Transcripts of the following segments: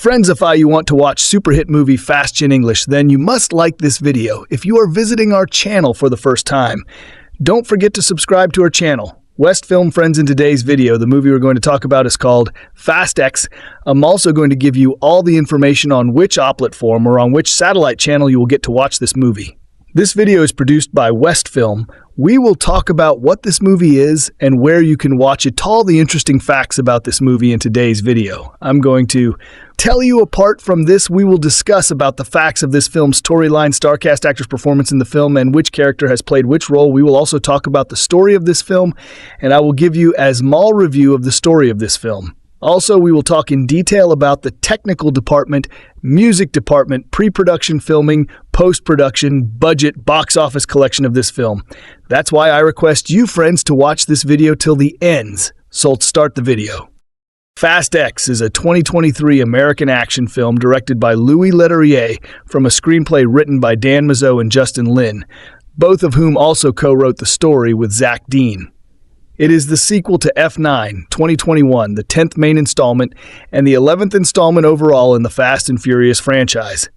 Friendsify, you want to watch super hit movie Fast in English, then you must like this video. If you are visiting our channel for the first time, don't forget to subscribe to our channel. West Film Friends, in today's video, the movie we're going to talk about is called Fast X. I'm also going to give you all the information on which platform or on which satellite channel you will get to watch this movie. This video is produced by West Film. We will talk about what this movie is and where you can watch it, all the interesting facts about this movie in today's video. I'm going to tell you apart from this, we will discuss about the facts of this film's storyline, star cast, actors' performance in the film, and which character has played which role. We will also talk about the story of this film, and I will give you a small review of the story of this film. Also, we will talk in detail about the technical department, music department, pre-production filming, post-production, budget, box office collection of this film. That's why I request you friends to watch this video till the ends. So let's start the video. Fast X is a 2023 American action film directed by Leterrier from a screenplay written by Dan Mazeau and Justin Lin, both of whom also co-wrote the story with Zach Dean. It is the sequel to F9, 2021, the 10th main installment, and the 11th installment overall in the Fast and Furious franchise.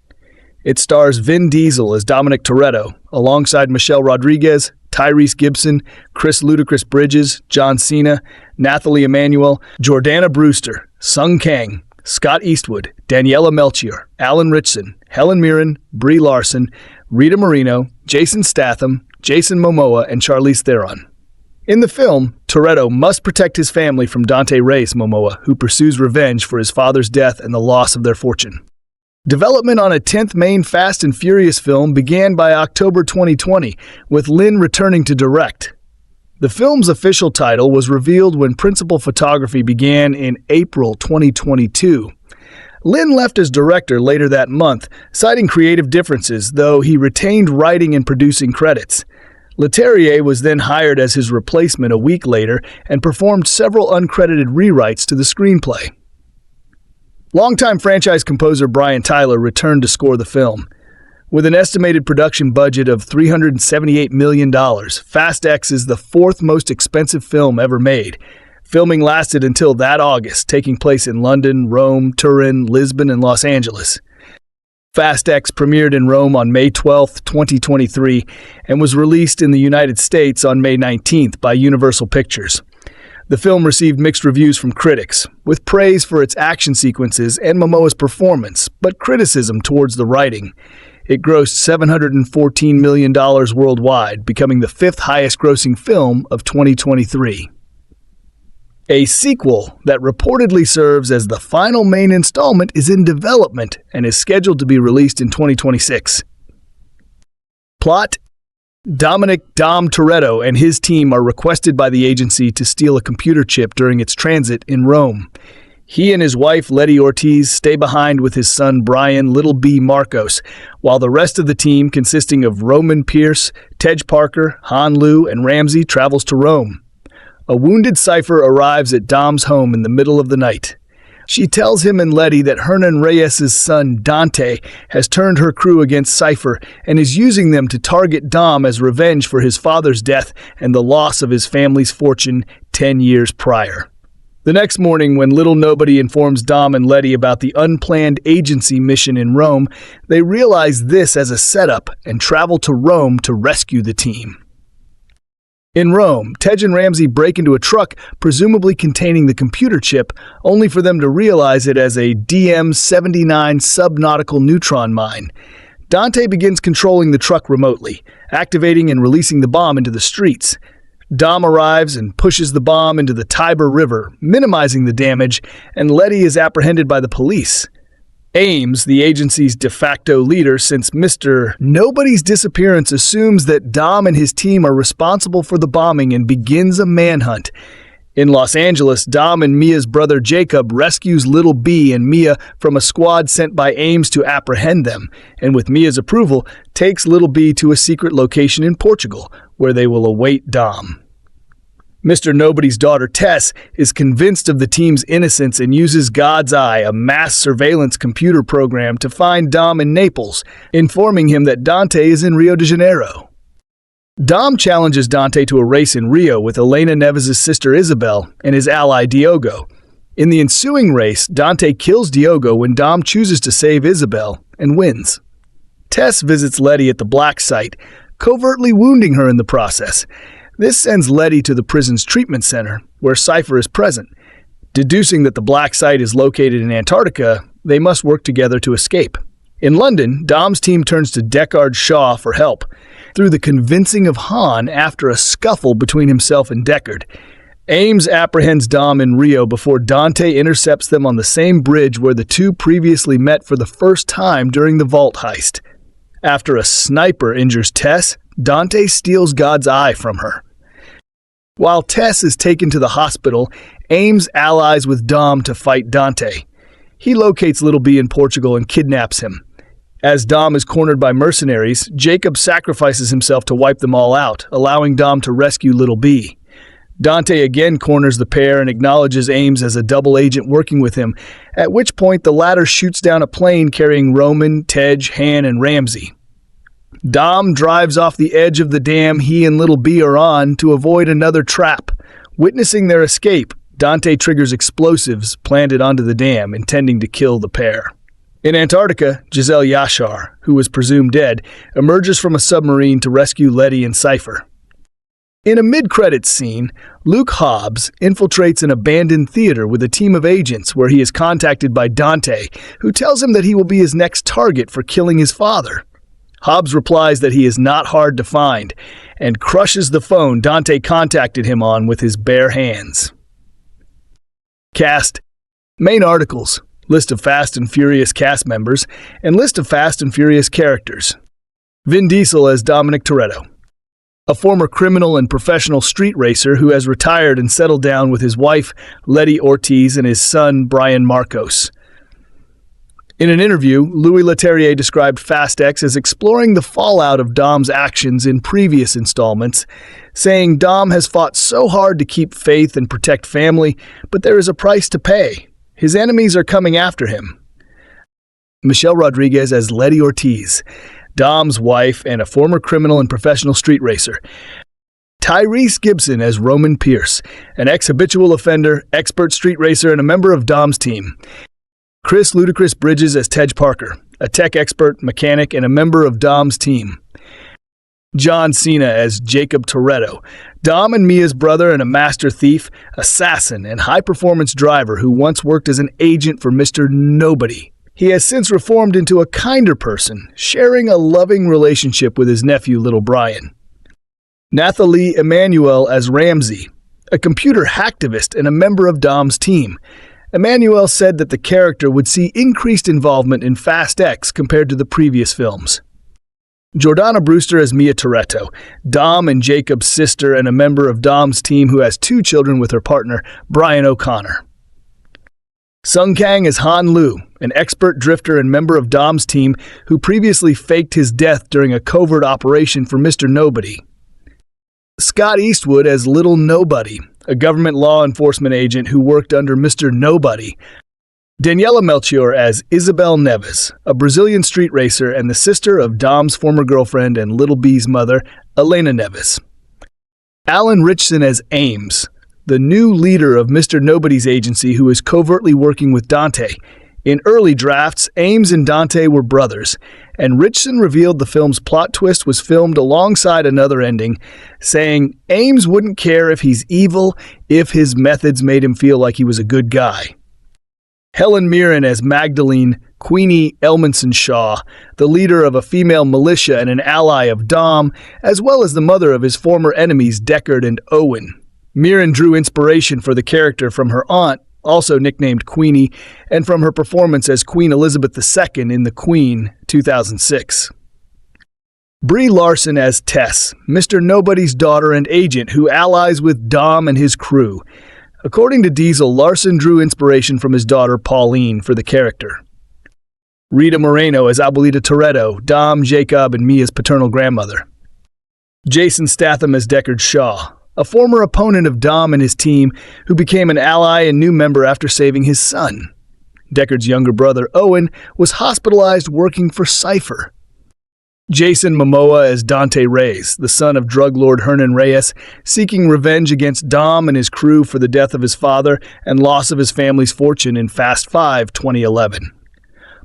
It stars Vin Diesel as Dominic Toretto, alongside Michelle Rodriguez, Tyrese Gibson, Chris Ludacris Bridges, John Cena, Nathalie Emmanuel, Jordana Brewster, Sung Kang, Scott Eastwood, Daniela Melchior, Alan Ritchson, Helen Mirren, Brie Larson, Rita Moreno, Jason Statham, Jason Momoa, and Charlize Theron. In the film, Toretto must protect his family from Dante Reyes Momoa, who pursues revenge for his father's death and the loss of their fortune. Development on a 10th main Fast and Furious film began by October 2020, with Lin returning to direct. The film's official title was revealed when principal photography began in April 2022. Lin left as director later that month, citing creative differences, though he retained writing and producing credits. Leterrier was then hired as his replacement a week later and performed several uncredited rewrites to the screenplay. Longtime franchise composer Brian Tyler returned to score the film. With an estimated production budget of $378 million, Fast X is the fourth most expensive film ever made. Filming lasted until that August, taking place in London, Rome, Turin, Lisbon, and Los Angeles. Fast X premiered in Rome on May 12, 2023, and was released in the United States on May 19th by Universal Pictures. The film received mixed reviews from critics, with praise for its action sequences and Momoa's performance, but criticism towards the writing. It grossed $714 million worldwide, becoming the fifth highest-grossing film of 2023. A sequel that reportedly serves as the final main installment is in development and is scheduled to be released in 2026. Plot: Dom Toretto and his team are requested by the agency to steal a computer chip during its transit in Rome. He and his wife, Letty Ortiz, stay behind with his son Brian Little B. Marcos, while the rest of the team, consisting of Roman Pierce, Tej Parker, Han Lu, and Ramsey, travels to Rome. A wounded Cypher arrives at Dom's home in the middle of the night. She tells him and Letty that Hernan Reyes' son, Dante, has turned her crew against Cypher and is using them to target Dom as revenge for his father's death and the loss of his family's fortune 10 years prior. The next morning, when Little Nobody informs Dom and Letty about the unplanned agency mission in Rome, they realize this as a setup and travel to Rome to rescue the team. In Rome, Tej and Ramsey break into a truck, presumably containing the computer chip, only for them to realize it as a DM-79 subnautical neutron mine. Dante begins controlling the truck remotely, activating and releasing the bomb into the streets. Dom arrives and pushes the bomb into the Tiber River, minimizing the damage, and Letty is apprehended by the police. Ames, the agency's de facto leader since Mr. Nobody's disappearance, assumes that Dom and his team are responsible for the bombing and begins a manhunt. In Los Angeles, Dom and Mia's brother Jacob rescues Little B and Mia from a squad sent by Ames to apprehend them, and with Mia's approval, takes Little B to a secret location in Portugal, where they will await Dom. Mr. Nobody's daughter, Tess, is convinced of the team's innocence and uses God's Eye, a mass surveillance computer program, to find Dom in Naples, informing him that Dante is in Rio de Janeiro. Dom challenges Dante to a race in Rio with Elena Neves' sister Isabel and his ally Diogo. In the ensuing race, Dante kills Diogo when Dom chooses to save Isabel and wins. Tess visits Letty at the black site, covertly wounding her in the process. This sends Letty to the prison's treatment center, where Cypher is present. Deducing that the black site is located in Antarctica, they must work together to escape. In London, Dom's team turns to Deckard Shaw for help, through the convincing of Han after a scuffle between himself and Deckard. Ames apprehends Dom in Rio before Dante intercepts them on the same bridge where the two previously met for the first time during the vault heist. After a sniper injures Tess, Dante steals God's eye from her. While Tess is taken to the hospital, Ames allies with Dom to fight Dante. He locates Little B in Portugal and kidnaps him. As Dom is cornered by mercenaries, Jacob sacrifices himself to wipe them all out, allowing Dom to rescue Little B. Dante again corners the pair and acknowledges Ames as a double agent working with him, at which point the latter shoots down a plane carrying Roman, Tej, Han, and Ramsey. Dom drives off the edge of the dam he and Little B are on to avoid another trap. Witnessing their escape, Dante triggers explosives planted onto the dam, intending to kill the pair. In Antarctica, Giselle Yashar, who was presumed dead, emerges from a submarine to rescue Letty and Cypher. In a mid-credits scene, Luke Hobbs infiltrates an abandoned theater with a team of agents where he is contacted by Dante, who tells him that he will be his next target for killing his father. Hobbs replies that he is not hard to find, and crushes the phone Dante contacted him on with his bare hands. Cast. Main articles. List of Fast and Furious cast members, and list of Fast and Furious characters. Vin Diesel as Dominic Toretto, a former criminal and professional street racer who has retired and settled down with his wife, Letty Ortiz, and his son, Brian Marcos. In an interview, Louis Leterrier described Fast X as exploring the fallout of Dom's actions in previous installments, saying Dom has fought so hard to keep faith and protect family, but there is a price to pay. His enemies are coming after him. Michelle Rodriguez as Letty Ortiz, Dom's wife and a former criminal and professional street racer. Tyrese Gibson as Roman Pierce, an ex-habitual offender, expert street racer, and a member of Dom's team. Chris Ludacris Bridges as Tej Parker, a tech expert, mechanic, and a member of Dom's team. John Cena as Jacob Toretto, Dom and Mia's brother and a master thief, assassin, and high-performance driver who once worked as an agent for Mr. Nobody. He has since reformed into a kinder person, sharing a loving relationship with his nephew, Little Brian. Nathalie Emmanuel as Ramsey, a computer hacktivist and a member of Dom's team. Emmanuel said that the character would see increased involvement in Fast X compared to the previous films. Jordana Brewster as Mia Toretto, Dom and Jacob's sister and a member of Dom's team who has 2 children with her partner, Brian O'Connor. Sung Kang as Han Lu, an expert drifter and member of Dom's team who previously faked his death during a covert operation for Mr. Nobody. Scott Eastwood as Little Nobody, a government law enforcement agent who worked under Mr. Nobody. Daniela Melchior as Isabel Neves, a Brazilian street racer and the sister of Dom's former girlfriend and Little B's mother, Elena Neves. Alan Richson as Ames, the new leader of Mr. Nobody's agency who is covertly working with Dante. In early drafts, Ames and Dante were brothers, and Richson revealed the film's plot twist was filmed alongside another ending, saying Ames wouldn't care if he's evil if his methods made him feel like he was a good guy. Helen Mirren as Magdalene Queenie Elmanson Shaw, the leader of a female militia and an ally of Dom, as well as the mother of his former enemies Deckard and Owen. Mirren drew inspiration for the character from her aunt, also nicknamed Queenie, and from her performance as Queen Elizabeth II in The Queen, 2006. Brie Larson as Tess, Mr. Nobody's daughter and agent who allies with Dom and his crew. According to Diesel, Larson drew inspiration from his daughter Pauline for the character. Rita Moreno as Abuelita Toretto, Dom, Jacob, and Mia's paternal grandmother. Jason Statham as Deckard Shaw, a former opponent of Dom and his team who became an ally and new member after saving his son. Deckard's younger brother, Owen, was hospitalized working for Cypher. Jason Momoa as Dante Reyes, the son of drug lord Hernan Reyes, seeking revenge against Dom and his crew for the death of his father and loss of his family's fortune in Fast 5, 2011.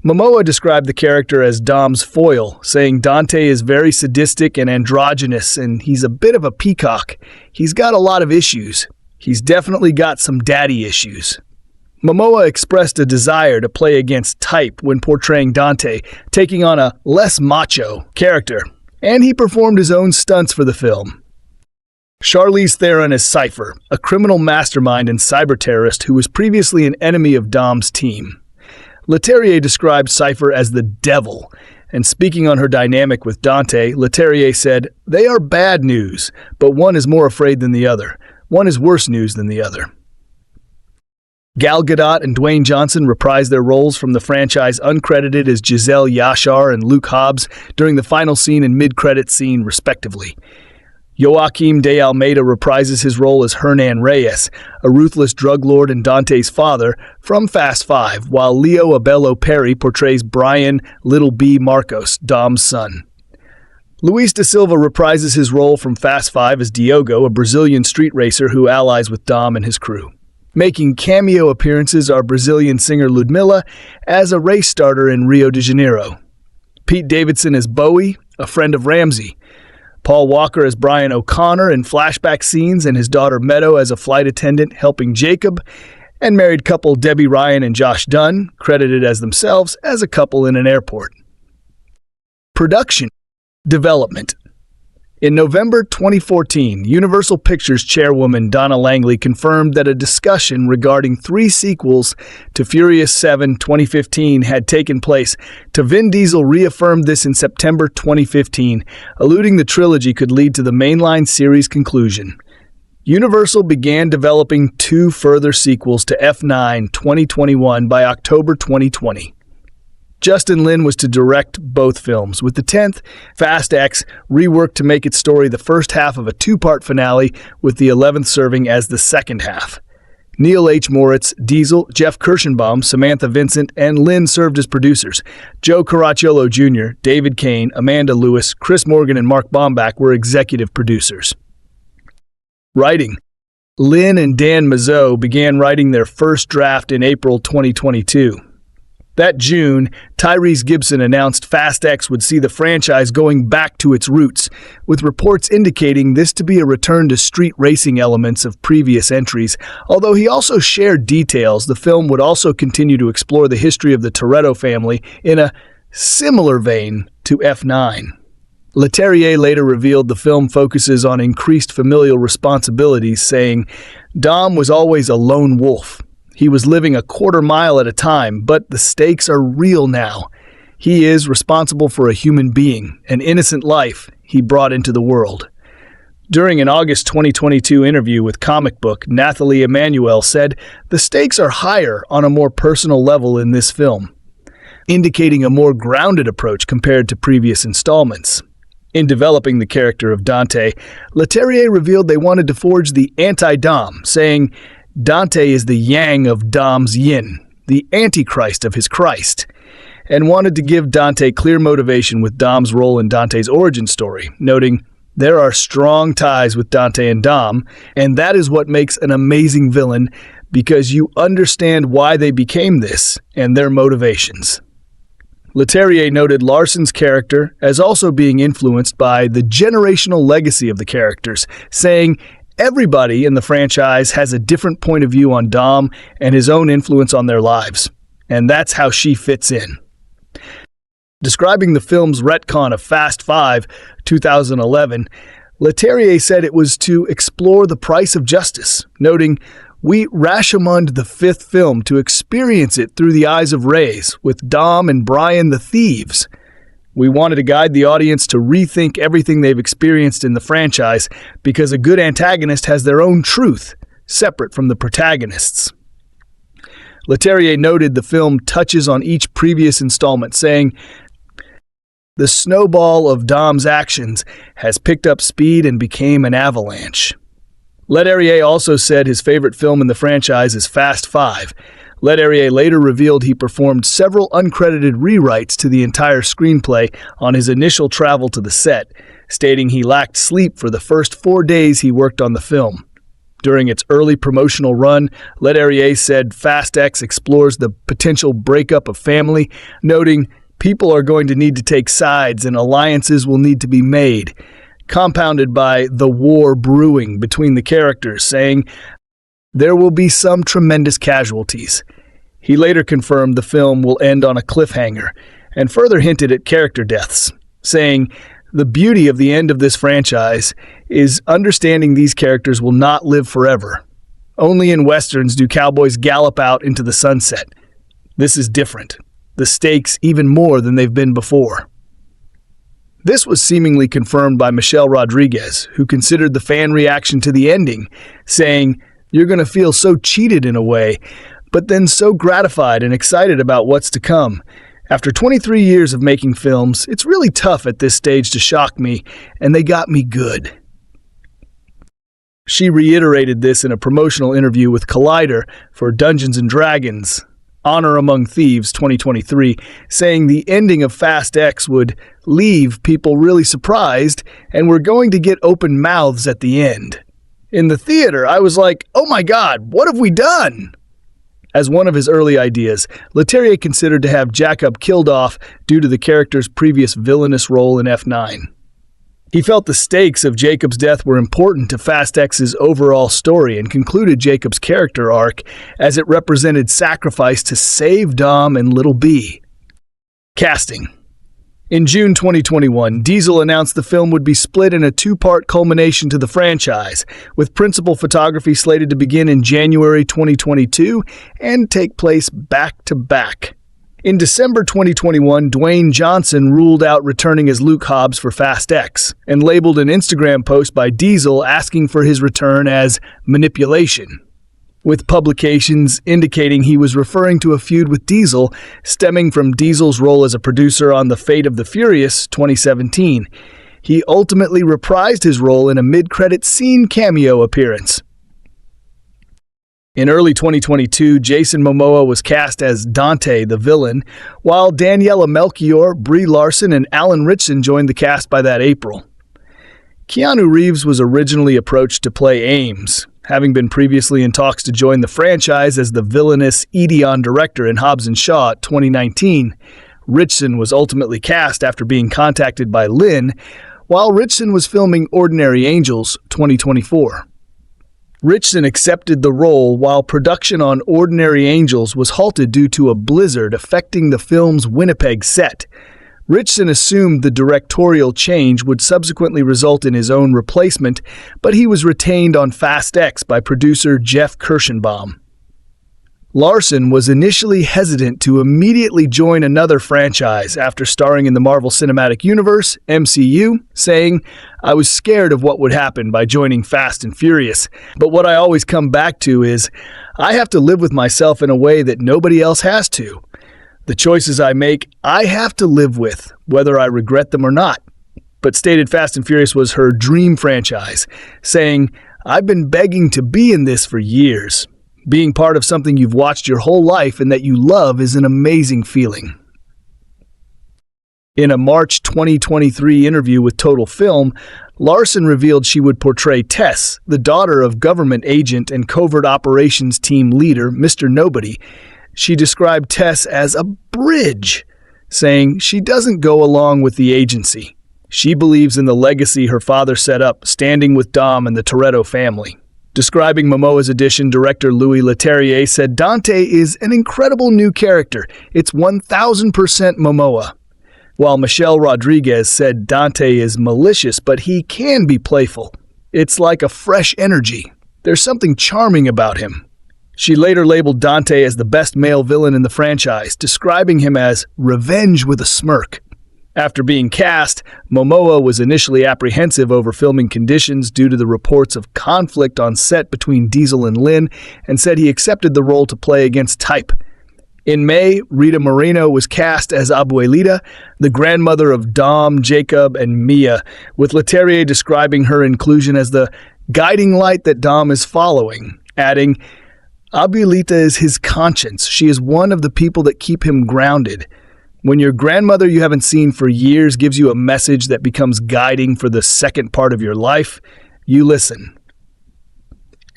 Momoa described the character as Dom's foil, saying Dante is very sadistic and androgynous, and he's a bit of a peacock. He's got a lot of issues. He's definitely got some daddy issues. Momoa expressed a desire to play against type when portraying Dante, taking on a less macho character, and he performed his own stunts for the film. Charlize Theron as Cypher, a criminal mastermind and cyber terrorist who was previously an enemy of Dom's team. Leterrier described Cypher as the devil, and speaking on her dynamic with Dante, Leterrier said, "They are bad news, but one is more afraid than the other. One is worse news than the other." Gal Gadot and Dwayne Johnson reprised their roles from the franchise uncredited as Giselle Yashar and Luke Hobbs during the final scene and mid-credits scene, respectively. Joaquim de Almeida reprises his role as Hernan Reyes, a ruthless drug lord and Dante's father, from Fast 5, while Leo Abello Perry portrays Brian Little B. Marcos, Dom's son. Luis da Silva reprises his role from Fast 5 as Diogo, a Brazilian street racer who allies with Dom and his crew. Making cameo appearances are Brazilian singer Ludmilla as a race starter in Rio de Janeiro. Pete Davidson as Bowie, a friend of Ramsey. Paul Walker as Brian O'Connor in flashback scenes, and his daughter Meadow as a flight attendant helping Jacob, and married couple Debbie Ryan and Josh Dunn, credited as themselves as a couple in an airport. Production Development. In November 2014, Universal Pictures chairwoman Donna Langley confirmed that a discussion regarding 3 sequels to Furious 7 2015 had taken place. To Vin Diesel reaffirmed this in September 2015, alluding the trilogy could lead to the mainline series conclusion. Universal began developing 2 further sequels to F9 2021 by October 2020. Justin Lin was to direct both films, with the 10th, Fast X, reworked to make its story the first half of a 2-part finale, with the 11th serving as the second half. Neal H. Moritz, Diesel, Jeff Kirschenbaum, Samantha Vincent, and Lin served as producers. Joe Caracciolo Jr., David Kane, Amanda Lewis, Chris Morgan, and Mark Bombach were executive producers. Writing. Lin and Dan Mazeau began writing their first draft in April 2022. That June, Tyrese Gibson announced Fast X would see the franchise going back to its roots, with reports indicating this to be a return to street racing elements of previous entries, although he also shared details the film would also continue to explore the history of the Toretto family in a similar vein to F9. Leterrier later revealed the film focuses on increased familial responsibilities, saying, "Dom was always a lone wolf. He was living a quarter mile at a time, but the stakes are real now. He is responsible for a human being, an innocent life he brought into the world." During an August 2022 interview with Comic Book, Nathalie Emmanuel said, "The stakes are higher on a more personal level in this film," indicating a more grounded approach compared to previous installments. In developing the character of Dante, Leterrier revealed they wanted to forge the anti-Dom, saying, "Dante is the yang of Dom's yin, the antichrist of his Christ," and wanted to give Dante clear motivation with Dom's role in Dante's origin story, noting, "There are strong ties with Dante and Dom, and that is what makes an amazing villain, because you understand why they became this and their motivations." Leterrier noted Larson's character as also being influenced by the generational legacy of the characters, saying, "Everybody in the franchise has a different point of view on Dom and his own influence on their lives, and that's how she fits in." Describing the film's retcon of Fast 5, 2011, Leterrier said it was to explore the price of justice, noting, "We Rashomon the 5th film to experience it through the eyes of Reyes, with Dom and Brian the thieves. We wanted to guide the audience to rethink everything they've experienced in the franchise, because a good antagonist has their own truth, separate from the protagonists." Leterrier noted the film touches on each previous installment, saying, "The snowball of Dom's actions has picked up speed and became an avalanche." Leterrier also said his favorite film in the franchise is Fast 5. Leterrier later revealed he performed several uncredited rewrites to the entire screenplay on his initial travel to the set, stating he lacked sleep for the first 4 days he worked on the film. During its early promotional run, Leterrier said Fast X explores the potential breakup of family, noting, "People are going to need to take sides and alliances will need to be made," compounded by the war brewing between the characters, saying, "There will be some tremendous casualties." He later confirmed the film will end on a cliffhanger, and further hinted at character deaths, saying, "The beauty of the end of this franchise is understanding these characters will not live forever. Only in westerns do cowboys gallop out into the sunset. This is different. The stakes even more than they've been before." This was seemingly confirmed by Michelle Rodriguez, who considered the fan reaction to the ending, saying, "You're going to feel so cheated in a way, but then so gratified and excited about what's to come. After 23 years of making films, it's really tough at this stage to shock me, and they got me good." She reiterated this in a promotional interview with Collider for Dungeons & Dragons Honor Among Thieves 2023, saying the ending of Fast X would leave people really surprised, and we're going to get open mouths at the end. "In the theater, I was like, oh my God, what have we done?" As one of his early ideas, Leterrier considered to have Jacob killed off due to the character's previous villainous role in F9. He felt the stakes of Jacob's death were important to Fast X's overall story and concluded Jacob's character arc as it represented sacrifice to save Dom and Little B. Casting. In June 2021, Diesel announced the film would be split in a 2-part culmination to the franchise, with principal photography slated to begin in January 2022 and take place back-to-back. In December 2021, Dwayne Johnson ruled out returning as Luke Hobbs for Fast X, and labeled an Instagram post by Diesel asking for his return as manipulation, with publications indicating he was referring to a feud with Diesel stemming from Diesel's role as a producer on The Fate of the Furious 2017. He ultimately reprised his role in a mid-credit scene cameo appearance. In early 2022, Jason Momoa was cast as Dante, the villain, while Daniela Melchior, Brie Larson, and Alan Ritchson joined the cast by that April. Keanu Reeves was originally approached to play Ames, having been previously in talks to join the franchise as the villainous Edeon director in Hobbs & Shaw 2019. Ritchson was ultimately cast after being contacted by Lynn, while Ritchson was filming Ordinary Angels 2024. Ritchson accepted the role while production on Ordinary Angels was halted due to a blizzard affecting the film's Winnipeg set. Ritchson assumed the directorial change would subsequently result in his own replacement, but he was retained on Fast X by producer Jeff Kirschenbaum. Larson was initially hesitant to immediately join another franchise after starring in the Marvel Cinematic Universe, MCU, saying, "I was scared of what would happen by joining Fast and Furious, but what I always come back to is, I have to live with myself in a way that nobody else has to. The choices I make, I have to live with, whether I regret them or not." But stated Fast and Furious was her dream franchise, saying, "I've been begging to be in this for years. Being part of something you've watched your whole life and that you love is an amazing feeling." In a March 2023 interview with Total Film, Larson revealed she would portray Tess, the daughter of government agent and covert operations team leader Mr. Nobody. She described Tess as a bridge, saying she doesn't go along with the agency. She believes in the legacy her father set up, standing with Dom and the Toretto family. Describing Momoa's addition, director Louis Leterrier said, "Dante is an incredible new character. It's 1000% Momoa." While Michelle Rodriguez said Dante is malicious, but he can be playful. "It's like a fresh energy. There's something charming about him." She later labeled Dante as the best male villain in the franchise, describing him as revenge with a smirk. After being cast, Momoa was initially apprehensive over filming conditions due to the reports of conflict on set between Diesel and Lynn, and said he accepted the role to play against type. In May, Rita Moreno was cast as Abuelita, the grandmother of Dom, Jacob, and Mia, with Leterrier describing her inclusion as the guiding light that Dom is following, adding, Abuelita is his conscience. She is one of the people that keep him grounded. When your grandmother you haven't seen for years gives you a message that becomes guiding for the second part of your life, you listen.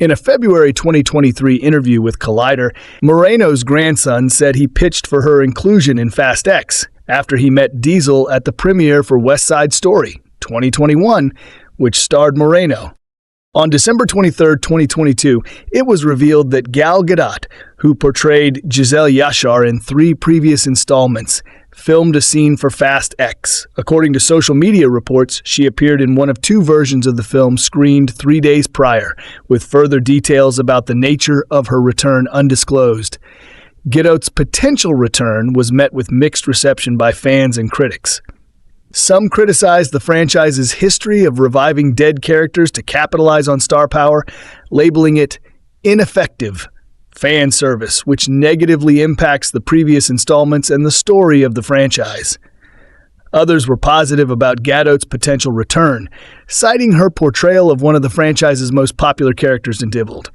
In a February 2023 interview with Collider, Moreno's grandson said he pitched for her inclusion in Fast X after he met Diesel at the premiere for West Side Story 2021, which starred Moreno. On December 23, 2022, it was revealed that Gal Gadot, who portrayed Giselle Yashar in 3 previous installments, filmed a scene for Fast X. According to social media reports, she appeared in one of 2 versions of the film screened 3 days prior, with further details about the nature of her return undisclosed. Gadot's potential return was met with mixed reception by fans and critics. Some criticized the franchise's history of reviving dead characters to capitalize on star power, labeling it ineffective fan service, which negatively impacts the previous installments and the story of the franchise. Others were positive about Gadot's potential return, citing her portrayal of one of the franchise's most popular characters in Dibbled.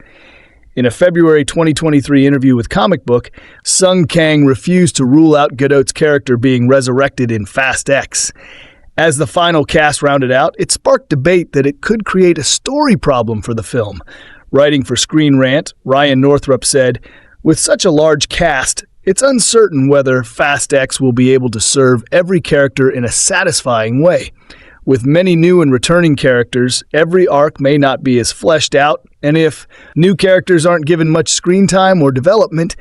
In a February 2023 interview with Comic Book, Sung Kang refused to rule out Gadot's character being resurrected in Fast X. As the final cast rounded out, it sparked debate that it could create a story problem for the film. Writing for Screen Rant, Ryan Northrup said, "With such a large cast, it's uncertain whether Fast X will be able to serve every character in a satisfying way. With many new and returning characters, every arc may not be as fleshed out, and if new characters aren't given much screen time or development,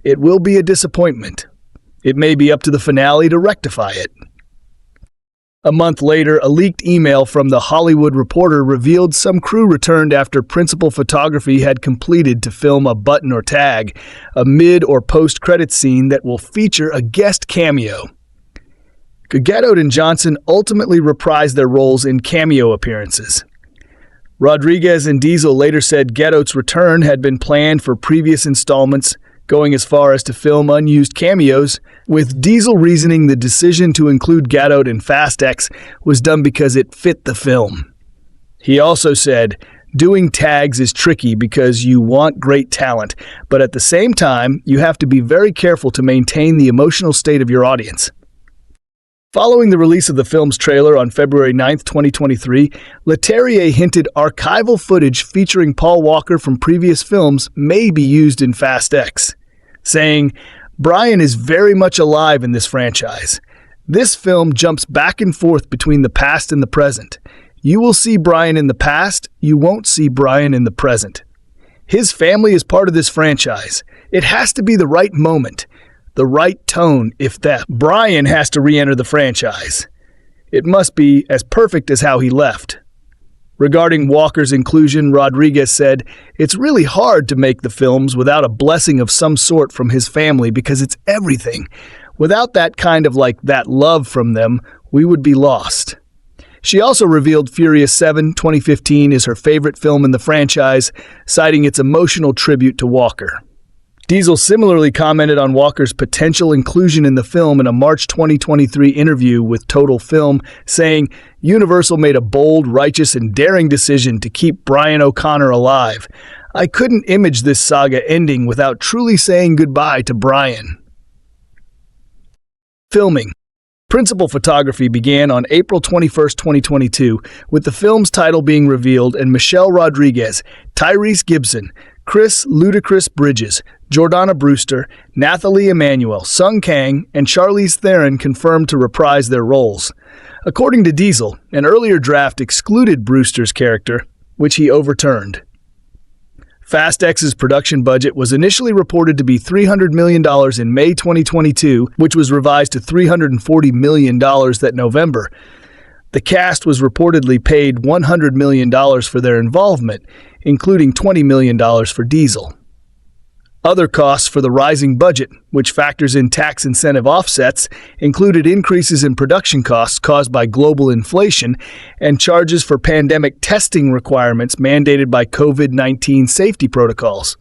it will be a disappointment. It may be up to the finale to rectify it." A month later, a leaked email from The Hollywood Reporter revealed some crew returned after principal photography had completed to film a button or tag, a mid- or post-credit scene that will feature a guest cameo. Gadot and Johnson ultimately reprised their roles in cameo appearances. Rodriguez and Diesel later said Gadot's return had been planned for previous installments, going as far as to film unused cameos, with Diesel reasoning the decision to include Gadot in Fast X was done because it fit the film. He also said, "Doing tags is tricky because you want great talent, but at the same time, you have to be very careful to maintain the emotional state of your audience." Following the release of the film's trailer on February 9, 2023, Leterrier hinted archival footage featuring Paul Walker from previous films may be used in Fast X, saying, "Brian is very much alive in this franchise. This film jumps back and forth between the past and the present. You will see Brian in the past, you won't see Brian in the present. His family is part of this franchise. It has to be the right moment. The right tone, if that. Brian has to re-enter the franchise. It must be as perfect as how he left." Regarding Walker's inclusion, Rodriguez said, "It's really hard to make the films without a blessing of some sort from his family because it's everything. Without that kind of that love from them, we would be lost." She also revealed Furious 7 2015 is her favorite film in the franchise, citing its emotional tribute to Walker. Diesel similarly commented on Walker's potential inclusion in the film in a March 2023 interview with Total Film, saying, "Universal made a bold, righteous, and daring decision to keep Brian O'Connor alive. I couldn't image this saga ending without truly saying goodbye to Brian." Filming. Principal photography began on April 21, 2022, with the film's title being revealed and Michelle Rodriguez, Tyrese Gibson, Chris Ludacris Bridges, Jordana Brewster, Nathalie Emmanuel, Sung Kang, and Charlize Theron confirmed to reprise their roles. According to Diesel, an earlier draft excluded Brewster's character, which he overturned. Fast X's production budget was initially reported to be $300 million in May 2022, which was revised to $340 million that November. The cast was reportedly paid $100 million for their involvement, including $20 million for Diesel. Other costs for the rising budget, which factors in tax incentive offsets, included increases in production costs caused by global inflation and charges for pandemic testing requirements mandated by COVID-19 safety protocols.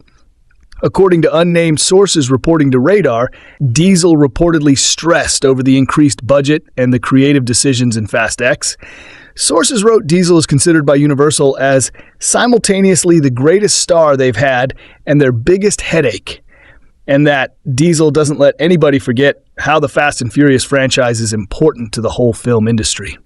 According to unnamed sources reporting to Radar, Diesel reportedly stressed over the increased budget and the creative decisions in Fast X. Sources wrote Diesel is considered by Universal as simultaneously the greatest star they've had and their biggest headache, and that Diesel doesn't let anybody forget how the Fast and Furious franchise is important to the whole film industry.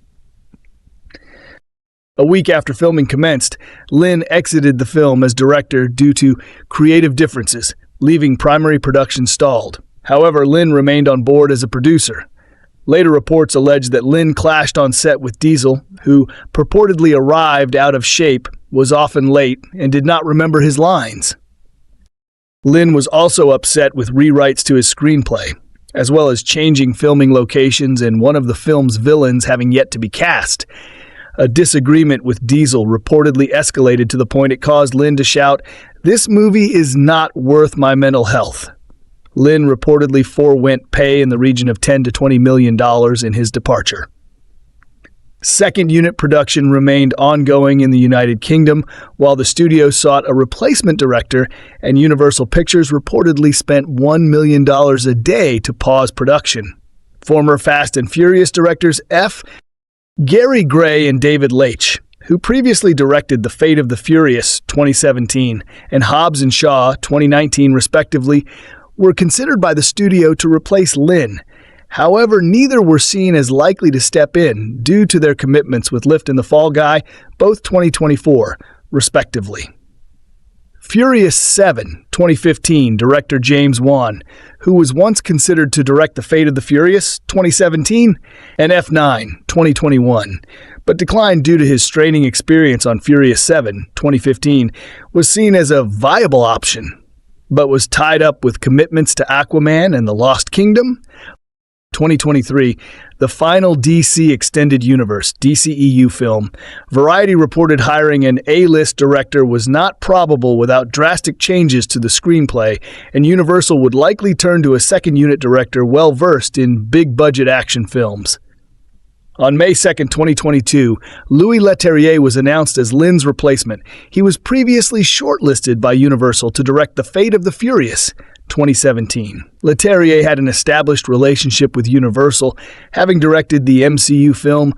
A week after filming commenced, Lynn exited the film as director due to creative differences, leaving primary production stalled. However, Lynn remained on board as a producer. Later reports allege that Lynn clashed on set with Diesel, who purportedly arrived out of shape, was often late, and did not remember his lines. Lynn was also upset with rewrites to his screenplay, as well as changing filming locations and one of the film's villains having yet to be cast. A disagreement with Diesel reportedly escalated to the point it caused Lynn to shout, "This movie is not worth my mental health." Lynn reportedly forewent pay in the region of $10 to $20 million in his departure. Second unit production remained ongoing in the United Kingdom, while the studio sought a replacement director, and Universal Pictures reportedly spent $1 million a day to pause production. Former Fast and Furious directors Gary Gray and David Leitch, who previously directed The Fate of the Furious 2017 and Hobbs and Shaw 2019 respectively, were considered by the studio to replace Lynn. However, neither were seen as likely to step in due to their commitments with Lift and the Fall Guy, both 2024, respectively. Furious 7 2015 director James Wan, who was once considered to direct The Fate of the Furious 2017 and F9 2021, but declined due to his straining experience on Furious 7 2015, was seen as a viable option, but was tied up with commitments to Aquaman and the Lost Kingdom. 2023, the final DC Extended Universe DCEU film, Variety reported hiring an A-list director was not probable without drastic changes to the screenplay, and Universal would likely turn to a second unit director well-versed in big-budget action films. On May 2, 2022, Louis Leterrier was announced as Lynn's replacement. He was previously shortlisted by Universal to direct The Fate of the Furious 2017. Leterrier had an established relationship with Universal, having directed the MCU film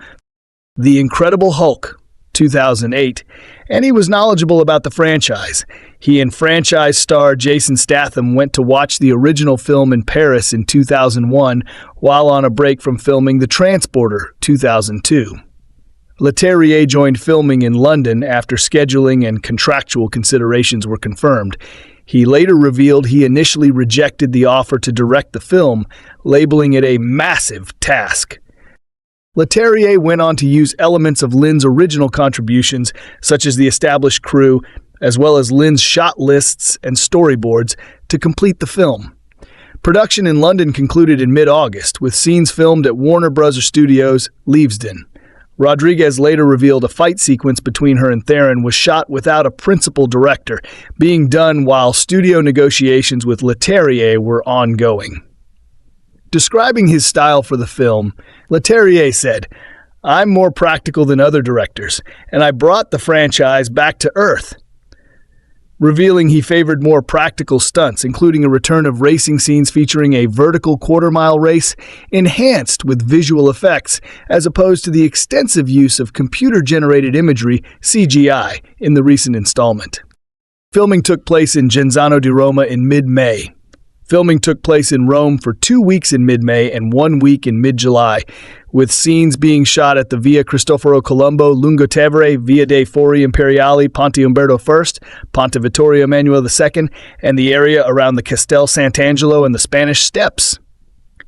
The Incredible Hulk 2008, and he was knowledgeable about the franchise. He and franchise star Jason Statham went to watch the original film in Paris in 2001 while on a break from filming The Transporter 2002. Leterrier joined filming in London after scheduling and contractual considerations were confirmed. He later revealed he initially rejected the offer to direct the film, labeling it a massive task. Leterrier went on to use elements of Lynn's original contributions, such as the established crew, as well as Lynn's shot lists and storyboards, to complete the film. Production in London concluded in mid-August, with scenes filmed at Warner Bros. Studios, Leavesden. Rodriguez later revealed a fight sequence between her and Theron was shot without a principal director, being done while studio negotiations with Leterrier were ongoing. Describing his style for the film, Leterrier said, "I'm more practical than other directors, and I brought the franchise back to earth," revealing he favored more practical stunts, including a return of racing scenes featuring a vertical quarter-mile race enhanced with visual effects, as opposed to the extensive use of computer-generated imagery, CGI, in the recent installment. Filming took place in Genzano di Roma in mid-May. Filming took place in Rome for 2 weeks in mid-May and 1 week in mid-July, with scenes being shot at the Via Cristoforo Colombo, Lungotevere, Via dei Fori Imperiali, Ponte Umberto I, Ponte Vittorio Emanuele II, and the area around the Castel Sant'Angelo and the Spanish Steps.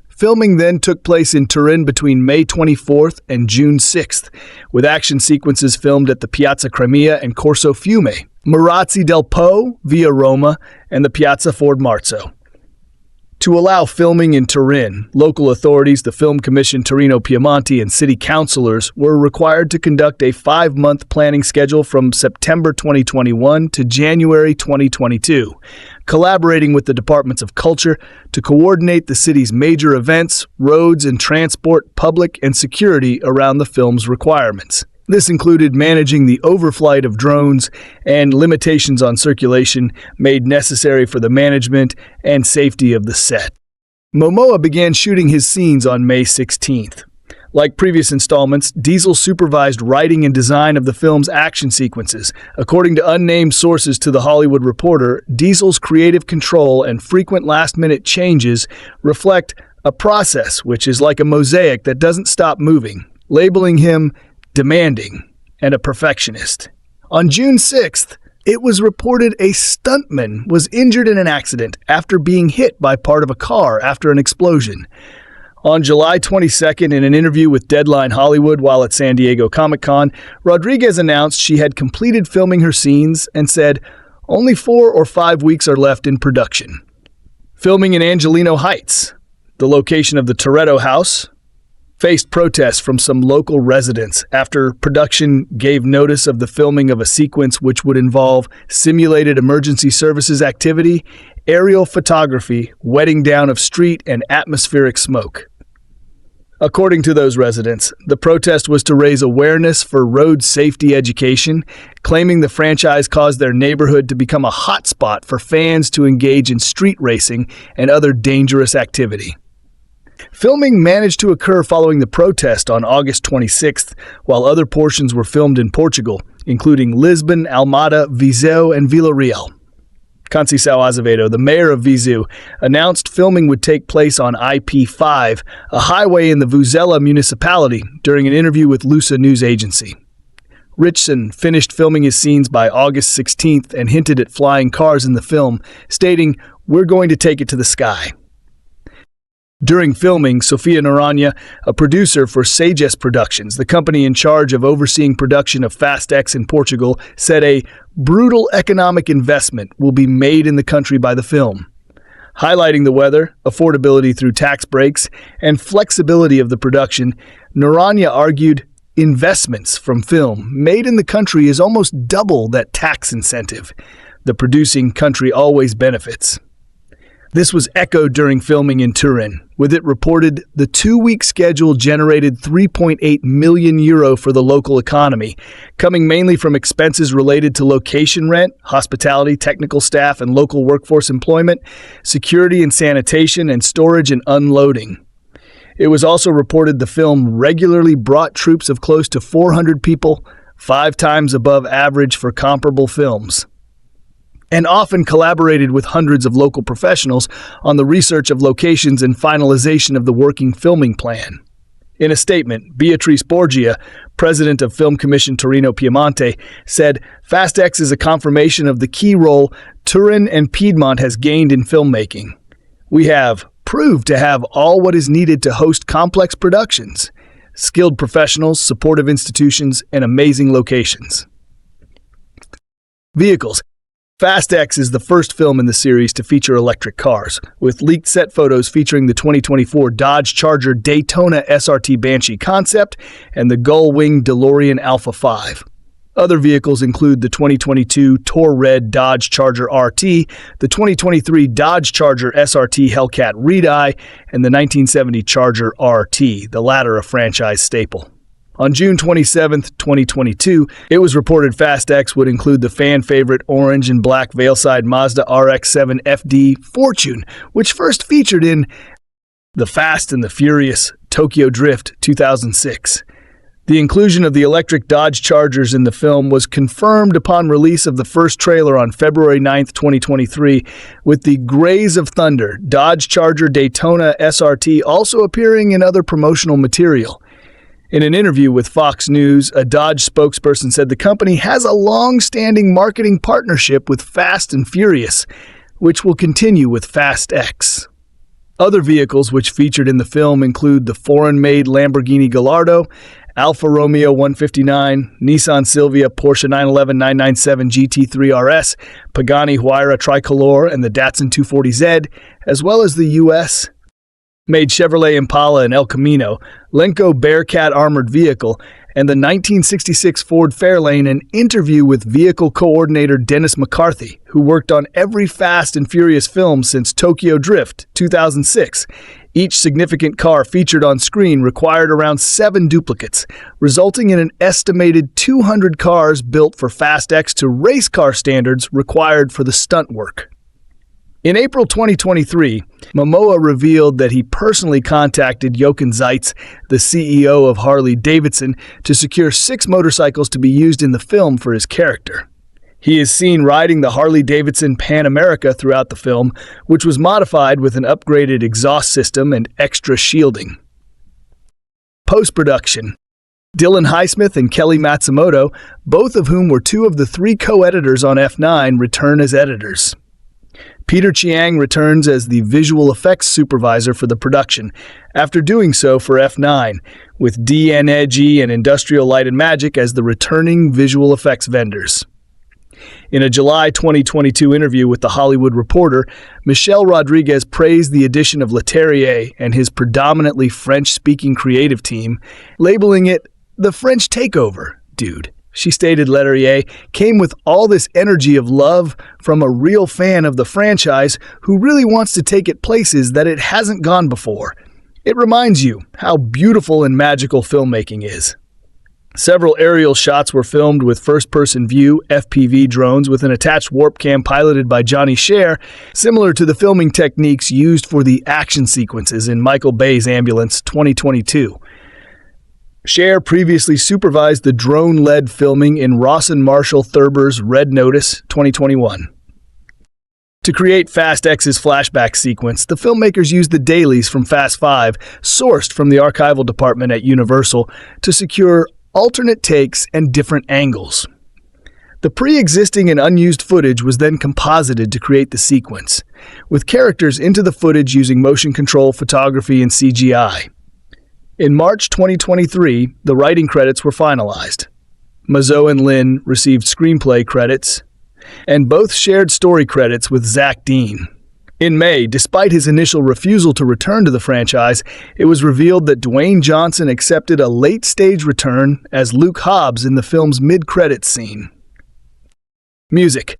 Filming then took place in Turin between May 24th and June 6th, with action sequences filmed at the Piazza Crimea and Corso Fiume, Marazzi del Po, Via Roma, and the Piazza Ford Marzo. To allow filming in Turin, local authorities, the Film Commission Torino Piemonte, and city councilors were required to conduct a 5-month planning schedule from September 2021 to January 2022, collaborating with the Departments of Culture to coordinate the city's major events, roads and transport, public and security around the film's requirements. This included managing the overflight of drones and limitations on circulation made necessary for the management and safety of the set. Momoa began shooting his scenes on May 16th. Like previous installments, Diesel supervised writing and design of the film's action sequences. According to unnamed sources to The Hollywood Reporter, Diesel's creative control and frequent last-minute changes reflect a process which is like a mosaic that doesn't stop moving, labeling him demanding and a perfectionist. On June 6th, it was reported a stuntman was injured in an accident after being hit by part of a car after an explosion. On July 22nd, in an interview with Deadline Hollywood while at San Diego Comic-Con, Rodriguez announced she had completed filming her scenes and said, "Only 4 or 5 weeks are left in production." Filming in Angelino Heights, the location of the Toretto house, faced protests from some local residents after production gave notice of the filming of a sequence which would involve simulated emergency services activity, aerial photography, wetting down of street, and atmospheric smoke. According to those residents, the protest was to raise awareness for road safety education, claiming the franchise caused their neighborhood to become a hotspot for fans to engage in street racing and other dangerous activity. Filming managed to occur following the protest on August 26th, while other portions were filmed in Portugal, including Lisbon, Almada, Viseu, and Vila Real. Conceição Azevedo, the mayor of Viseu, announced filming would take place on IP5, a highway in the Vuzela municipality, during an interview with Lusa News Agency. Richson finished filming his scenes by August 16th and hinted at flying cars in the film, stating, "We're going to take it to the sky." During filming, Sofia Noronha, a producer for Sages Productions, the company in charge of overseeing production of Fast X in Portugal, said a brutal economic investment will be made in the country by the film. Highlighting the weather, affordability through tax breaks, and flexibility of the production, Noronha argued investments from film made in the country is almost double that tax incentive. The producing country always benefits. This was echoed during filming in Turin, with it reported the 2-week schedule generated €3.8 million for the local economy, coming mainly from expenses related to location rent, hospitality, technical staff and local workforce employment, security and sanitation, and storage and unloading. It was also reported the film regularly brought troops of close to 400 people, 5 times above average for comparable films, and often collaborated with hundreds of local professionals on the research of locations and finalization of the working filming plan. In a statement, Beatrice Borgia, president of Film Commission Torino Piemonte, said, "Fast X is a confirmation of the key role Turin and Piedmont has gained in filmmaking. We have proved to have all what is needed to host complex productions, skilled professionals, supportive institutions, and amazing locations." Vehicles. Fast X is the first film in the series to feature electric cars, with leaked set photos featuring the 2024 Dodge Charger Daytona SRT Banshee concept and the gull-wing DeLorean Alpha 5. Other vehicles include the 2022 Tor Red Dodge Charger RT, the 2023 Dodge Charger SRT Hellcat Redeye, and the 1970 Charger RT, the latter a franchise staple. On June 27, 2022, it was reported Fast X would include the fan-favorite orange and black Veilside Mazda RX-7 FD Fortune, which first featured in The Fast and the Furious Tokyo Drift 2006. The inclusion of the electric Dodge Chargers in the film was confirmed upon release of the first trailer on February 9, 2023, with the Grays of Thunder Dodge Charger Daytona SRT also appearing in other promotional material. In an interview with Fox News, a Dodge spokesperson said the company has a long-standing marketing partnership with Fast and Furious, which will continue with Fast X. Other vehicles which featured in the film include the foreign-made Lamborghini Gallardo, Alfa Romeo 159, Nissan Silvia, Porsche 911 997 GT3 RS, Pagani Huayra Tricolor, and the Datsun 240Z, as well as the U.S. made Chevrolet Impala and El Camino, Lenco Bearcat armored vehicle, and the 1966 Ford Fairlane. An interview with vehicle coordinator Dennis McCarthy, who worked on every Fast and Furious film since Tokyo Drift 2006. Each significant car featured on screen required around 7 duplicates, resulting in an estimated 200 cars built for Fast X to race car standards required for the stunt work. In April 2023, Momoa revealed that he personally contacted Jochen Zeitz, the CEO of Harley-Davidson, to secure 6 motorcycles to be used in the film for his character. He is seen riding the Harley-Davidson Pan America throughout the film, which was modified with an upgraded exhaust system and extra shielding. Post-production. Dylan Highsmith and Kelly Matsumoto, both of whom were 2 of the 3 co-editors on F9, return as editors. Peter Chiang returns as the visual effects supervisor for the production, after doing so for F9, with DNEG and Industrial Light and Magic as the returning visual effects vendors. In a July 2022 interview with The Hollywood Reporter, Michel Rodriguez praised the addition of Leterrier and his predominantly French-speaking creative team, labeling it the French takeover, dude. She stated Leterrier came with all this energy of love from a real fan of the franchise who really wants to take it places that it hasn't gone before. It reminds you how beautiful and magical filmmaking is. Several aerial shots were filmed with first-person view FPV drones with an attached warp cam piloted by Johnny Scher, similar to the filming techniques used for the action sequences in Michael Bay's Ambulance 2022. Scher previously supervised the drone-led filming in Rawson Marshall Thurber's Red Notice 2021. To create Fast X's flashback sequence, the filmmakers used the dailies from Fast 5, sourced from the archival department at Universal, to secure alternate takes and different angles. The pre-existing and unused footage was then composited to create the sequence, with characters into the footage using motion control, photography, and CGI. In March 2023, the writing credits were finalized. Mazeau and Lin received screenplay credits, and both shared story credits with Zach Dean. In May, despite his initial refusal to return to the franchise, it was revealed that Dwayne Johnson accepted a late-stage return as Luke Hobbs in the film's mid-credits scene. Music.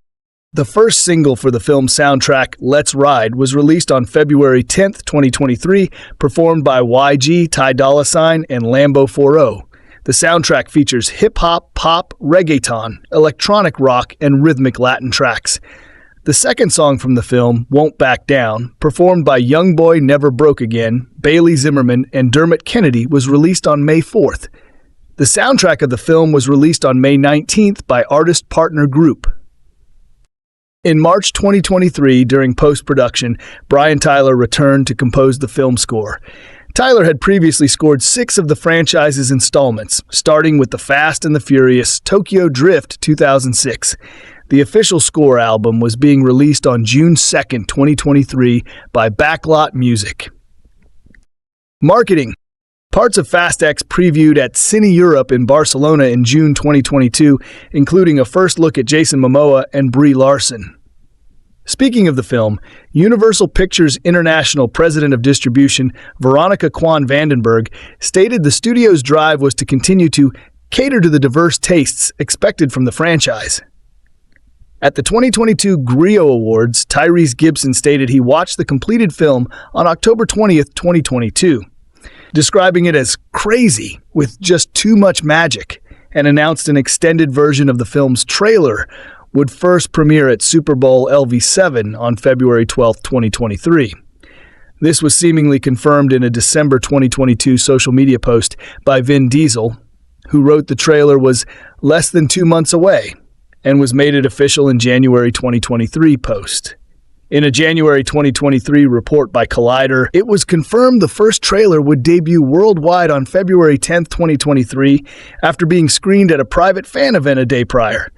The first single for the film's soundtrack, Let's Ride, was released on February 10, 2023, performed by YG, Ty Dolla $ign, and Lambo 40. The soundtrack features hip-hop, pop, reggaeton, electronic rock, and rhythmic Latin tracks. The second song from the film, Won't Back Down, performed by Youngboy Never Broke Again, Bailey Zimmerman, and Dermot Kennedy, was released on May 4th. The soundtrack of the film was released on May 19th by Artist Partner Group. In March 2023, during post-production, Brian Tyler returned to compose the film score. Tyler had previously scored 6 of the franchise's installments, starting with The Fast and the Furious Tokyo Drift 2006. The official score album was being released on June 2, 2023 by Backlot Music. Marketing. Parts of Fast X previewed at Cine Europe in Barcelona in June 2022, including a first look at Jason Momoa and Brie Larson. Speaking of the film, Universal Pictures International President of Distribution, Veronica Kwan Vandenberg, stated the studio's drive was to continue to cater to the diverse tastes expected from the franchise. At the 2022 Griot Awards, Tyrese Gibson stated he watched the completed film on October 20th, 2022, describing it as crazy with just too much magic, and announced an extended version of the film's trailer would first premiere at Super Bowl LV7 on February 12, 2023. This was seemingly confirmed in a December 2022 social media post by Vin Diesel, who wrote the trailer was less than 2 months away and was made it official in January 2023 post. In a January 2023 report by Collider, it was confirmed the first trailer would debut worldwide on February 10, 2023, after being screened at a private fan event a day prior.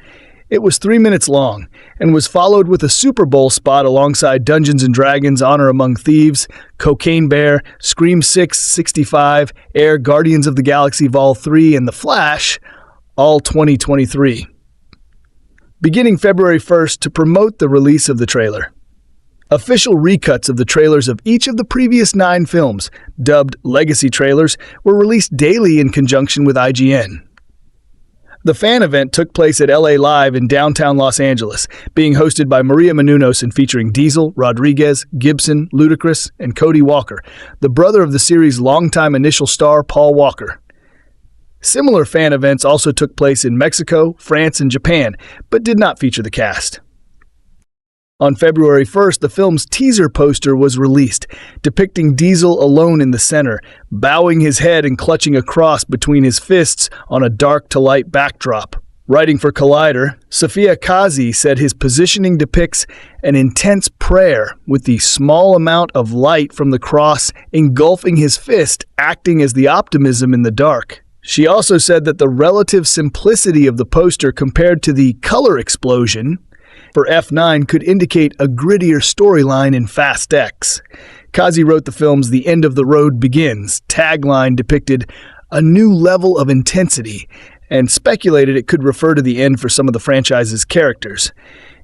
It was 3 minutes long and was followed with a Super Bowl spot alongside Dungeons & Dragons Honor Among Thieves, Cocaine Bear, Scream 6, 65, Air, Guardians of the Galaxy Vol. 3, and The Flash, all 2023. Beginning February 1st to promote the release of the trailer. Official recuts of the trailers of each of the previous 9 films, dubbed Legacy trailers, were released daily in conjunction with IGN. The fan event took place at LA Live in downtown Los Angeles, being hosted by Maria Menounos and featuring Diesel, Rodriguez, Gibson, Ludacris, and Cody Walker, the brother of the series' longtime initial star Paul Walker. Similar fan events also took place in Mexico, France, and Japan, but did not feature the cast. On February 1st, the film's teaser poster was released, depicting Diesel alone in the center, bowing his head and clutching a cross between his fists on a dark-to-light backdrop. Writing for Collider, Sofia Kazi said his positioning depicts an intense prayer, with the small amount of light from the cross engulfing his fist acting as the optimism in the dark. She also said that the relative simplicity of the poster compared to the color explosion for F9 could indicate a grittier storyline in Fast X. Kazi wrote the film's "The End of the Road Begins" tagline depicted a new level of intensity and speculated it could refer to the end for some of the franchise's characters.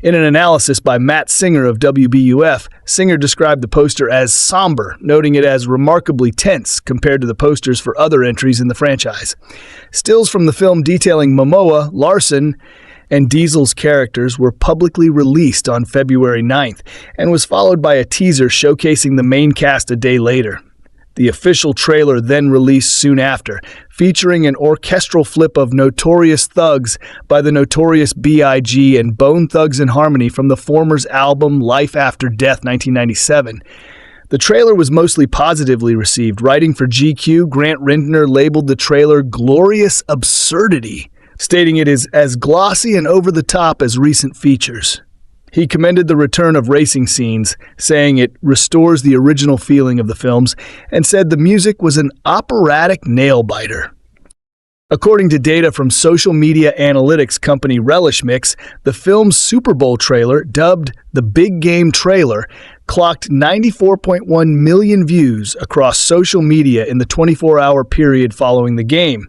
In an analysis by Matt Singer of WBUF, Singer described the poster as somber, noting it as remarkably tense compared to the posters for other entries in the franchise. Stills from the film detailing Momoa, Larson, and Diesel's characters were publicly released on February 9th and was followed by a teaser showcasing the main cast a day later. The official trailer then released soon after, featuring an orchestral flip of Notorious Thugs by the Notorious B.I.G. and Bone Thugs-n-Harmony from the former's album Life After Death 1997. The trailer was mostly positively received. Writing for GQ, Grant Rindner labeled the trailer "glorious absurdity," stating it is as glossy and over-the-top as recent features. He commended the return of racing scenes, saying it restores the original feeling of the films, and said the music was an operatic nail-biter. According to data from social media analytics company Relish Mix, the film's Super Bowl trailer, dubbed the Big Game Trailer, clocked 94.1 million views across social media in the 24-hour period following the game.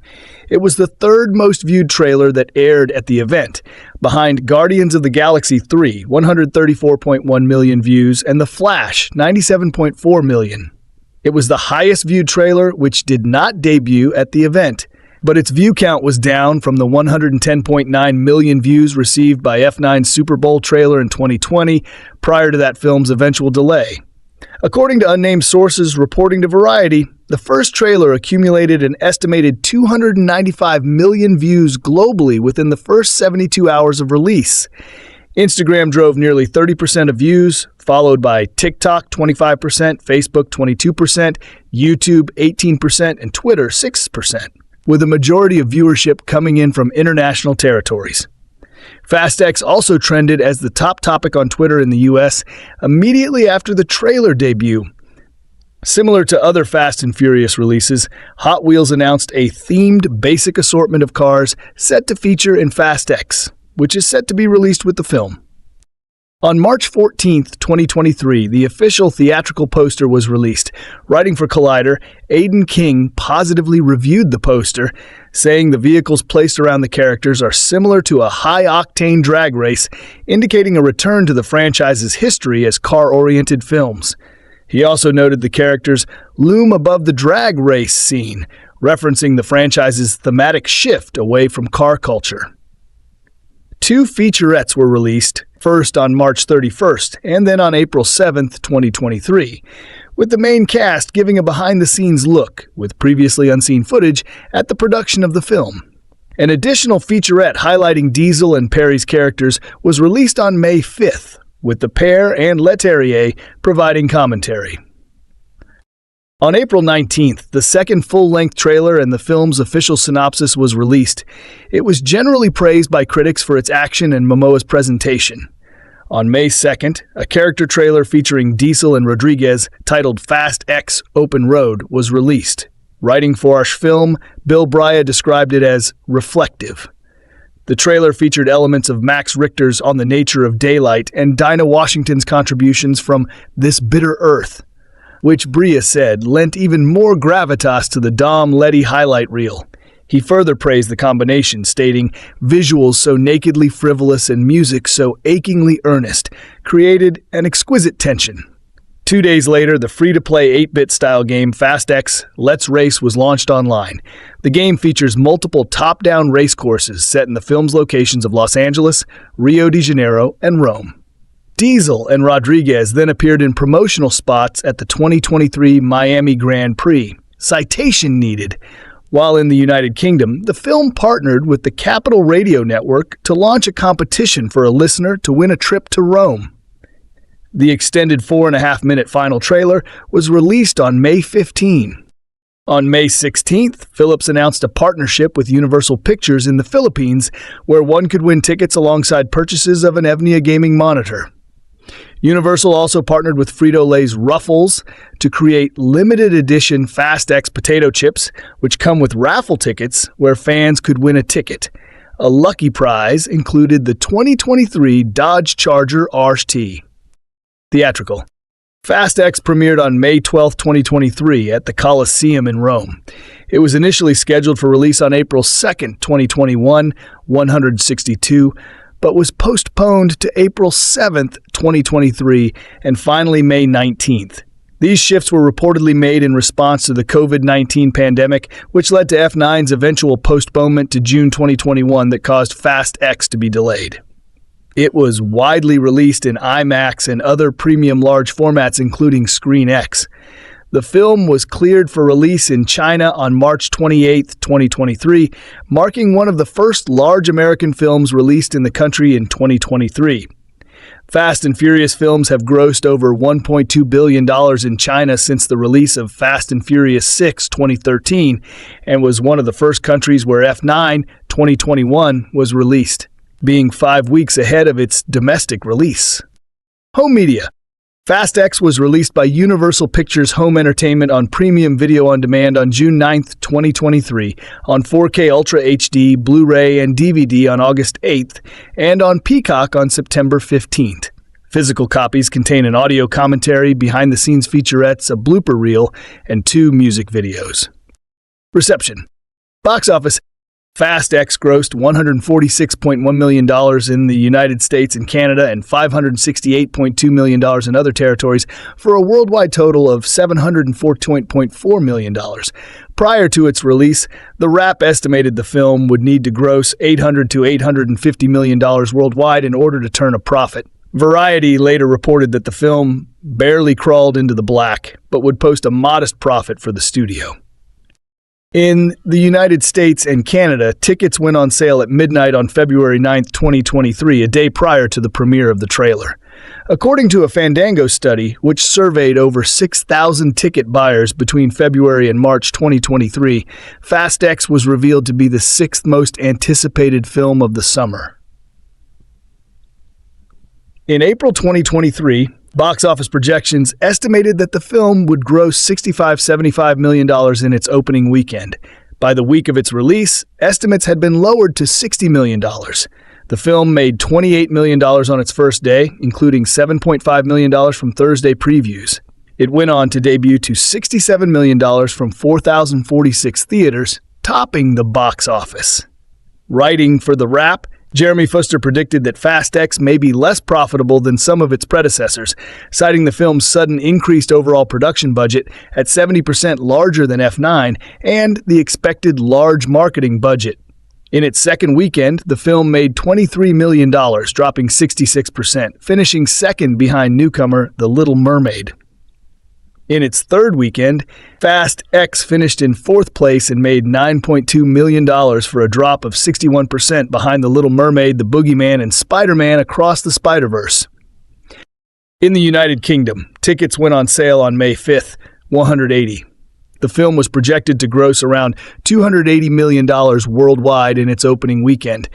It was the third most viewed trailer that aired at the event, behind Guardians of the Galaxy 3, 134.1 million views, and The Flash, 97.4 million. It was the highest viewed trailer which did not debut at the event, but its view count was down from the 110.9 million views received by F9's Super Bowl trailer in 2020, prior to that film's eventual delay. According to unnamed sources reporting to Variety, the first trailer accumulated an estimated 295 million views globally within the first 72 hours of release. Instagram drove nearly 30% of views, followed by TikTok 25%, Facebook 22%, YouTube 18%, and Twitter 6%. With a majority of viewership coming in from international territories. Fast X also trended as the top topic on Twitter in the US immediately after the trailer debut. Similar to other Fast and Furious releases, Hot Wheels announced a themed basic assortment of cars set to feature in Fast X, which is set to be released with the film. On March 14, 2023, the official theatrical poster was released. Writing for Collider, Aidan King positively reviewed the poster, saying the vehicles placed around the characters are similar to a high-octane drag race, indicating a return to the franchise's history as car-oriented films. He also noted the characters loom above the drag race scene, referencing the franchise's thematic shift away from car culture. 2 featurettes were released, first on March 31st and then on April 7th, 2023, with the main cast giving a behind-the-scenes look, with previously unseen footage, at the production of the film. An additional featurette highlighting Diesel and Perry's characters was released on May 5th, with the pair and Leterrier providing commentary. On April 19th, the second full-length trailer and the film's official synopsis was released. It was generally praised by critics for its action and Momoa's presentation. On May 2nd, a character trailer featuring Diesel and Rodrigue, titled Fast X Open Road, was released. Writing for Arsh Film, Bill Brya described it as reflective. The trailer featured elements of Max Richter's On the Nature of Daylight and Dinah Washington's contributions from This Bitter Earth, which Bria said lent even more gravitas to the Dom Letty highlight reel. He further praised the combination, stating, "Visuals so nakedly frivolous and music so achingly earnest created an exquisite tension." 2 days later, the free-to-play 8-bit style game Fast X Let's Race was launched online. The game features multiple top-down race courses set in the film's locations of Los Angeles, Rio de Janeiro, and Rome. Diesel and Rodriguez then appeared in promotional spots at the 2023 Miami Grand Prix. Citation needed. While in the United Kingdom, the film partnered with the Capital Radio Network to launch a competition for a listener to win a trip to Rome. The extended 4.5-minute final trailer was released on May 15. On May 16th, Philips announced a partnership with Universal Pictures in the Philippines, where one could win tickets alongside purchases of an Evnia gaming monitor. Universal also partnered with Frito-Lay's Ruffles to create limited edition Fast X potato chips, which come with raffle tickets where fans could win a ticket. A lucky prize included the 2023 Dodge Charger RT. Theatrical. Fast X premiered on May 12, 2023 at the Coliseum in Rome. It was initially scheduled for release on April 2, 2021, 162, but was postponed to April 7, 2023, and finally May 19th. These shifts were reportedly made in response to the COVID-19 pandemic, which led to F9's eventual postponement to June 2021 that caused Fast X to be delayed. It was widely released in IMAX and other premium large formats, including Screen X. The film was cleared for release in China on March 28, 2023, marking one of the first large American films released in the country in 2023. Fast and Furious films have grossed over $1.2 billion in China since the release of Fast and Furious 6 2013, and was one of the first countries where F9 2021 was released, being 5 weeks ahead of its domestic release. Home media. Fast X was released by Universal Pictures Home Entertainment on Premium Video on Demand on June 9, 2023, on 4K Ultra HD, Blu-ray, and DVD on August 8th, and on Peacock on September 15th. Physical copies contain an audio commentary, behind-the-scenes featurettes, a blooper reel, and 2 music videos. Reception. Box office. Fast X grossed $146.1 million in the United States and Canada and $568.2 million in other territories for a worldwide total of $714.4 million. Prior to its release, The Wrap estimated the film would need to gross $800 to $850 million worldwide in order to turn a profit. Variety later reported that the film barely crawled into the black, but would post a modest profit for the studio. In the United States and Canada, tickets went on sale at midnight on February 9, 2023, a day prior to the premiere of the trailer. According to a Fandango study, which surveyed over 6,000 ticket buyers between February and March 2023, Fast X was revealed to be the 6th most anticipated film of the summer. In April 2023, box office projections estimated that the film would gross $65–75 million in its opening weekend. By the week of its release, estimates had been lowered to $60 million. The film made $28 million on its first day, including $7.5 million from Thursday previews. It went on to debut to $67 million from 4,046 theaters, topping the box office. Writing for The Wrap, Jeremy Fuster predicted that Fast X may be less profitable than some of its predecessors, citing the film's sudden increased overall production budget at 70% larger than F9 and the expected large marketing budget. In its second weekend, the film made $23 million, dropping 66%, finishing second behind newcomer The Little Mermaid. In its third weekend, Fast X finished in 4th place and made $9.2 million for a drop of 61% behind The Little Mermaid, The Boogeyman, and Spider-Man Across the Spider-Verse. In the United Kingdom, tickets went on sale on May 5th, 180. The film was projected to gross around $280 million worldwide in its opening weekend,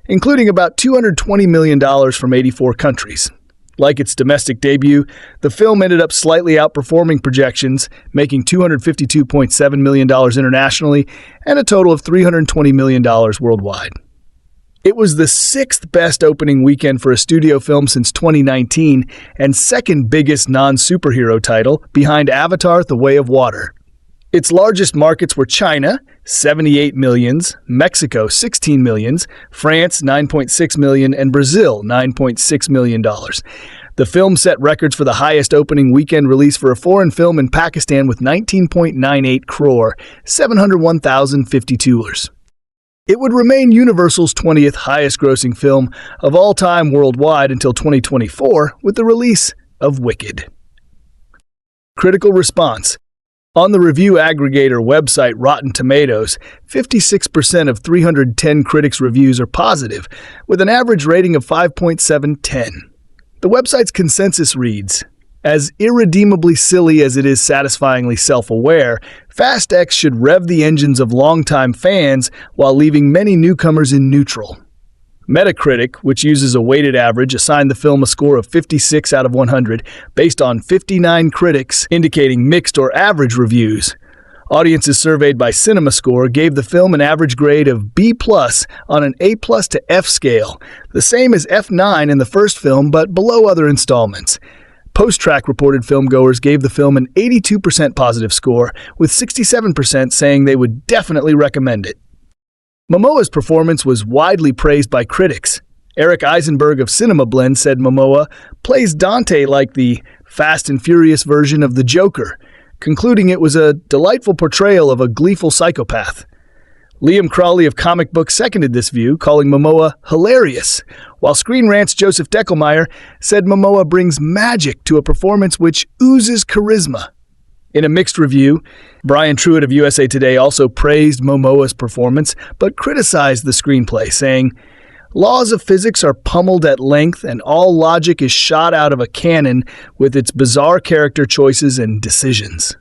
including about $220 million from 84 countries. Like its domestic debut, the film ended up slightly outperforming projections, making $252.7 million internationally and a total of $320 million worldwide. It was the 6th best opening weekend for a studio film since 2019 and second biggest non-superhero title, behind Avatar: The Way of Water. Its largest markets were China, 78 million, Mexico, 16 million, France, 9.6 million, and Brazil, $9.6 million. The film set records for the highest opening weekend release for a foreign film in Pakistan with 19.98 crore, 701,052. It would remain Universal's 20th highest-grossing film of all time worldwide until 2024 with the release of Wicked. Critical response. On the review aggregator website Rotten Tomatoes, 56% of 310 critics' reviews are positive, with an average rating of 5.7/10. The website's consensus reads, "As irredeemably silly as it is satisfyingly self-aware, Fast X should rev the engines of longtime fans while leaving many newcomers in neutral." Metacritic, which uses a weighted average, assigned the film a score of 56 out of 100 based on 59 critics indicating mixed or average reviews. Audiences surveyed by CinemaScore gave the film an average grade of B+ on an A+ to F scale, the same as F9 in the first film but below other installments. Post-Track reported filmgoers gave the film an 82% positive score, with 67% saying they would definitely recommend it. Momoa's performance was widely praised by critics. Eric Eisenberg of Cinema Blend said Momoa plays Dante like the Fast and Furious version of the Joker, concluding it was a delightful portrayal of a gleeful psychopath. Liam Crawley of Comic Book seconded this view, calling Momoa hilarious, while Screen Rant's Joseph Deckelmeyer said Momoa brings magic to a performance which oozes charisma. In a mixed review, Brian Truitt of USA Today also praised Momoa's performance, but criticized the screenplay, saying, "Laws of physics are pummeled at length and all logic is shot out of a cannon with its bizarre character choices and decisions."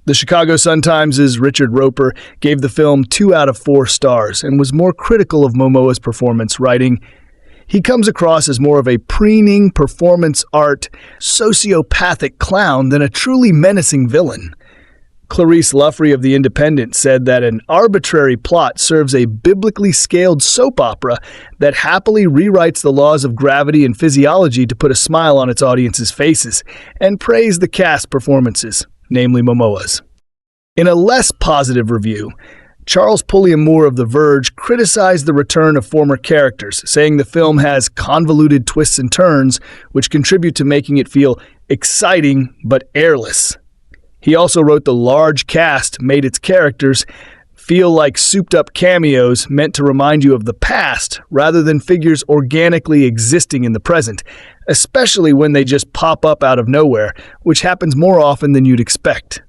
The Chicago Sun-Times' Richard Roper gave the film 2 out of 4 stars and was more critical of Momoa's performance, writing, "He comes across as more of a preening performance art, sociopathic clown than a truly menacing villain." Clarice Luffrey of The Independent said that an arbitrary plot serves a biblically scaled soap opera that happily rewrites the laws of gravity and physiology to put a smile on its audience's faces, and praised the cast performances, namely Momoa's. In a less positive review, Charles Pulliam Moore of The Verge criticized the return of former characters, saying the film has convoluted twists and turns which contribute to making it feel exciting but airless. He also wrote the large cast made its characters feel like souped-up cameos meant to remind you of the past rather than figures organically existing in the present, especially when they just pop up out of nowhere, which happens more often than you'd expect.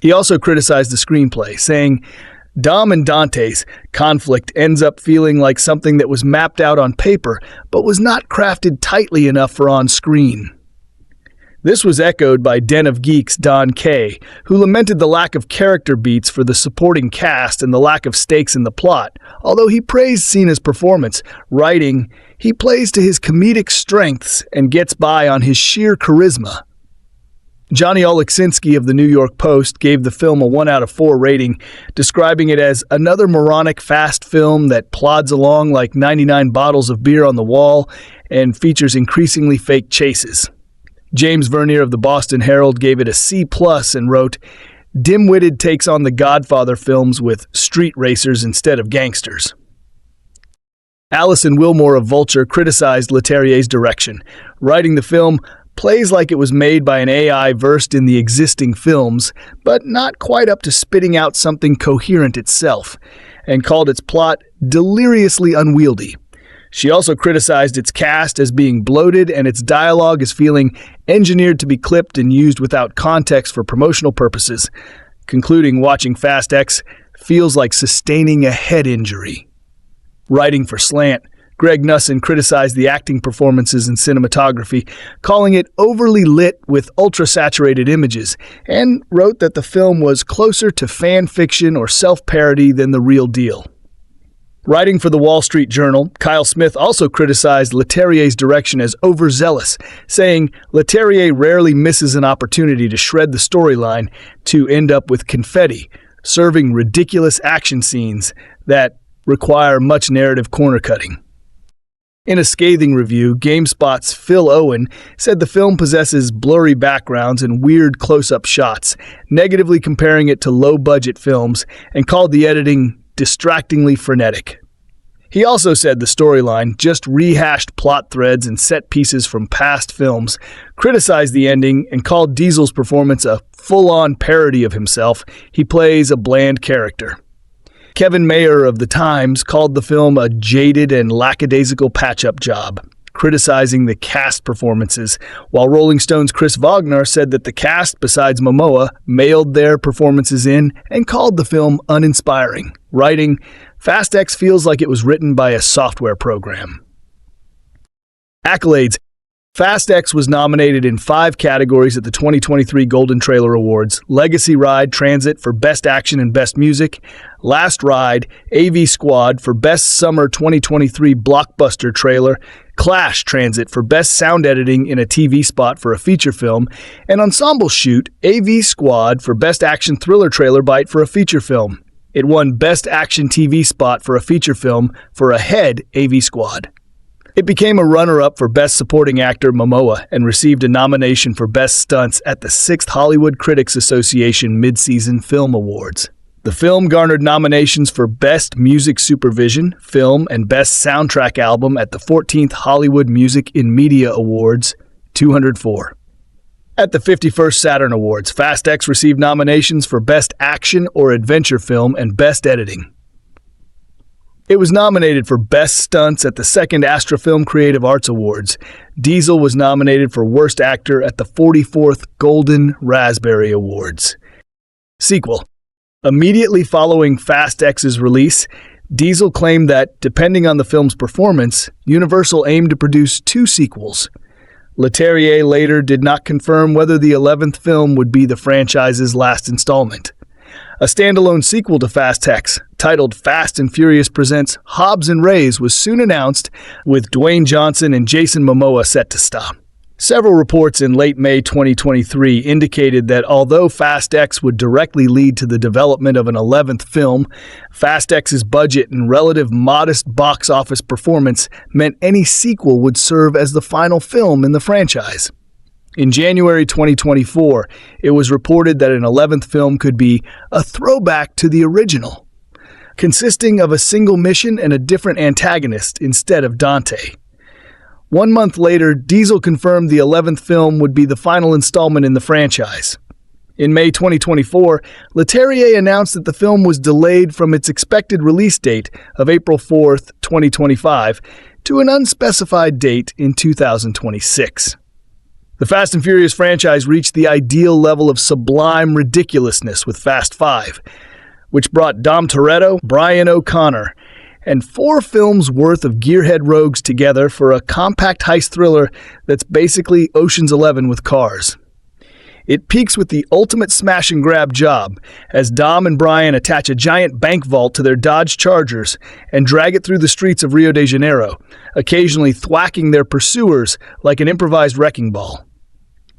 He also criticized the screenplay, saying, "Dom and Dante's conflict ends up feeling like something that was mapped out on paper, but was not crafted tightly enough for on-screen." This was echoed by Den of Geeks' Don Kay, who lamented the lack of character beats for the supporting cast and the lack of stakes in the plot, although he praised Cena's performance, writing, "He plays to his comedic strengths and gets by on his sheer charisma." Johnny Oleksinski of the New York Post gave the film a 1 out of 4 rating, describing it as another moronic fast film that plods along like 99 bottles of beer on the wall and features increasingly fake chases. James Vernier of the Boston Herald gave it a C+ and wrote, "Dim-witted takes on the Godfather films with street racers instead of gangsters." Alison Wilmore of Vulture criticized Leterrier's direction, writing the film plays like it was made by an AI versed in the existing films, but not quite up to spitting out something coherent itself, and called its plot deliriously unwieldy. She also criticized its cast as being bloated and its dialogue as feeling engineered to be clipped and used without context for promotional purposes, concluding watching Fast X feels like sustaining a head injury. Writing for Slant, Greg Nussin criticized the acting performances and cinematography, calling it overly lit with ultra-saturated images, and wrote that the film was closer to fan fiction or self-parody than the real deal. Writing for the Wall Street Journal, Kyle Smith also criticized Leterrier's direction as overzealous, saying Leterrier rarely misses an opportunity to shred the storyline to end up with confetti, serving ridiculous action scenes that require much narrative corner-cutting. In a scathing review, GameSpot's Phil Owen said the film possesses blurry backgrounds and weird close-up shots, negatively comparing it to low-budget films, and called the editing distractingly frenetic. He also said the storyline just rehashed plot threads and set pieces from past films, criticized the ending, and called Diesel's performance a full-on parody of himself. He plays a bland character. Kevin Mayer of The Times called the film a jaded and lackadaisical patch-up job, criticizing the cast performances, while Rolling Stone's Chris Wagner said that the cast, besides Momoa, mailed their performances in and called the film uninspiring, writing, "Fast X feels like it was written by a software program." Accolades. Fast X was nominated in 5 categories at the 2023 Golden Trailer Awards: Legacy Ride Transit for Best Action and Best Music, Last Ride AV Squad for Best Summer 2023 Blockbuster Trailer, Clash Transit for Best Sound Editing in a TV Spot for a Feature Film, and Ensemble Shoot AV Squad for Best Action Thriller Trailer Bite for a Feature Film. It won Best Action TV Spot for a Feature Film for Ahead AV Squad. It became a runner-up for Best Supporting Actor Momoa and received a nomination for Best Stunts at the 6th Hollywood Critics Association Mid-Season Film Awards. The film garnered nominations for Best Music Supervision, Film, and Best Soundtrack Album at the 14th Hollywood Music in Media Awards, 204. At the 51st Saturn Awards, Fast X received nominations for Best Action or Adventure Film and Best Editing. It was nominated for Best Stunts at the 2nd Astrofilm Creative Arts Awards. Diesel was nominated for Worst Actor at the 44th Golden Raspberry Awards. Sequel. Immediately following Fast X's release, Diesel claimed that, depending on the film's performance, Universal aimed to produce 2 sequels. Leterrier later did not confirm whether the 11th film would be the franchise's last installment. A standalone sequel to Fast X, titled Fast and Furious Presents Hobbs and Rays, was soon announced, with Dwayne Johnson and Jason Momoa set to star. Several reports in late May 2023 indicated that although Fast X would directly lead to the development of an 11th film, Fast X's budget and relative modest box office performance meant any sequel would serve as the final film in the franchise. In January 2024, it was reported that an 11th film could be a throwback to the original, consisting of a single mission and a different antagonist instead of Dante. 1 month later, Diesel confirmed the 11th film would be the final installment in the franchise. In May 2024, Leterrier announced that the film was delayed from its expected release date of April 4, 2025, to an unspecified date in 2026. The Fast and Furious franchise reached the ideal level of sublime ridiculousness with Fast 5, which brought Dom Toretto, Brian O'Connor, and 4 films worth of gearhead rogues together for a compact heist thriller that's basically Ocean's 11 with cars. It peaks with the ultimate smash-and-grab job, as Dom and Brian attach a giant bank vault to their Dodge Chargers and drag it through the streets of Rio de Janeiro, occasionally thwacking their pursuers like an improvised wrecking ball.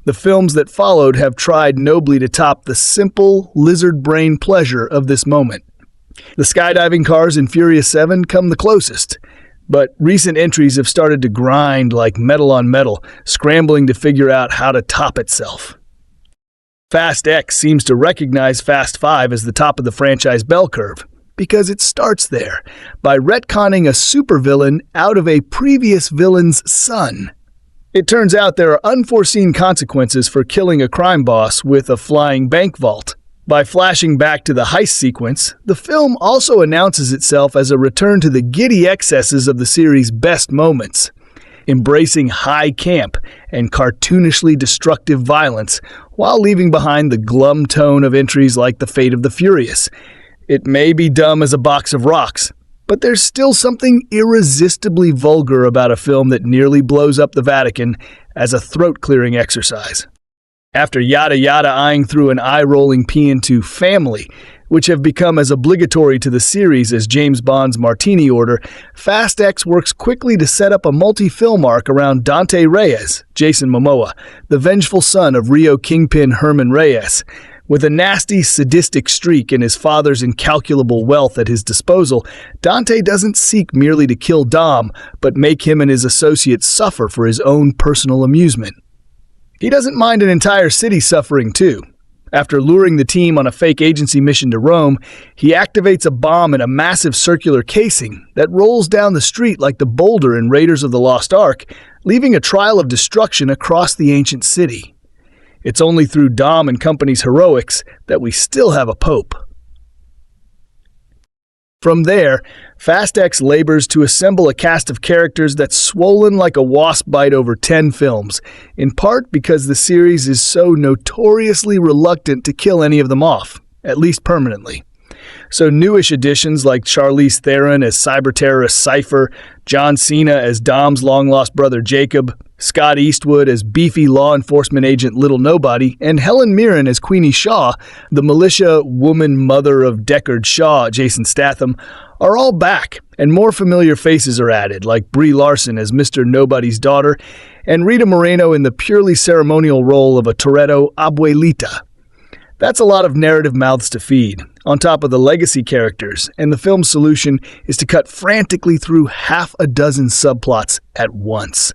The films that followed have tried nobly to top the simple, lizard-brain pleasure of this moment. The skydiving cars in Furious 7 come the closest, but recent entries have started to grind like metal on metal, scrambling to figure out how to top itself. Fast X seems to recognize Fast 5 as the top of the franchise bell curve, because it starts there, by retconning a supervillain out of a previous villain's son. It turns out there are unforeseen consequences for killing a crime boss with a flying bank vault. By flashing back to the heist sequence, the film also announces itself as a return to the giddy excesses of the series' best moments, embracing high camp and cartoonishly destructive violence while leaving behind the glum tone of entries like The Fate of the Furious. It may be dumb as a box of rocks, but there's still something irresistibly vulgar about a film that nearly blows up the Vatican as a throat-clearing exercise. After yada yada eyeing through an eye-rolling pee into Family, which have become as obligatory to the series as James Bond's Martini Order, Fast X works quickly to set up a multi-film arc around Dante Reyes, Jason Momoa, the vengeful son of Rio Kingpin Herman Reyes. With a nasty, sadistic streak and his father's incalculable wealth at his disposal, Dante doesn't seek merely to kill Dom, but make him and his associates suffer for his own personal amusement. He doesn't mind an entire city suffering, too. After luring the team on a fake agency mission to Rome, he activates a bomb in a massive circular casing that rolls down the street like the boulder in Raiders of the Lost Ark, leaving a trail of destruction across the ancient city. It's only through Dom and company's heroics that we still have a pope. From there, Fast X labors to assemble a cast of characters that's swollen like a wasp bite over 10 films, in part because the series is so notoriously reluctant to kill any of them off, at least permanently. So newish additions like Charlize Theron as cyber terrorist Cypher, John Cena as Dom's long-lost brother Jacob, Scott Eastwood as beefy law enforcement agent Little Nobody, and Helen Mirren as Queenie Shaw, the militia woman mother of Deckard Shaw, Jason Statham, are all back, and more familiar faces are added, like Brie Larson as Mr. Nobody's daughter, and Rita Moreno in the purely ceremonial role of a Toretto abuelita. That's a lot of narrative mouths to feed, on top of the legacy characters, and the film's solution is to cut frantically through half a dozen subplots at once.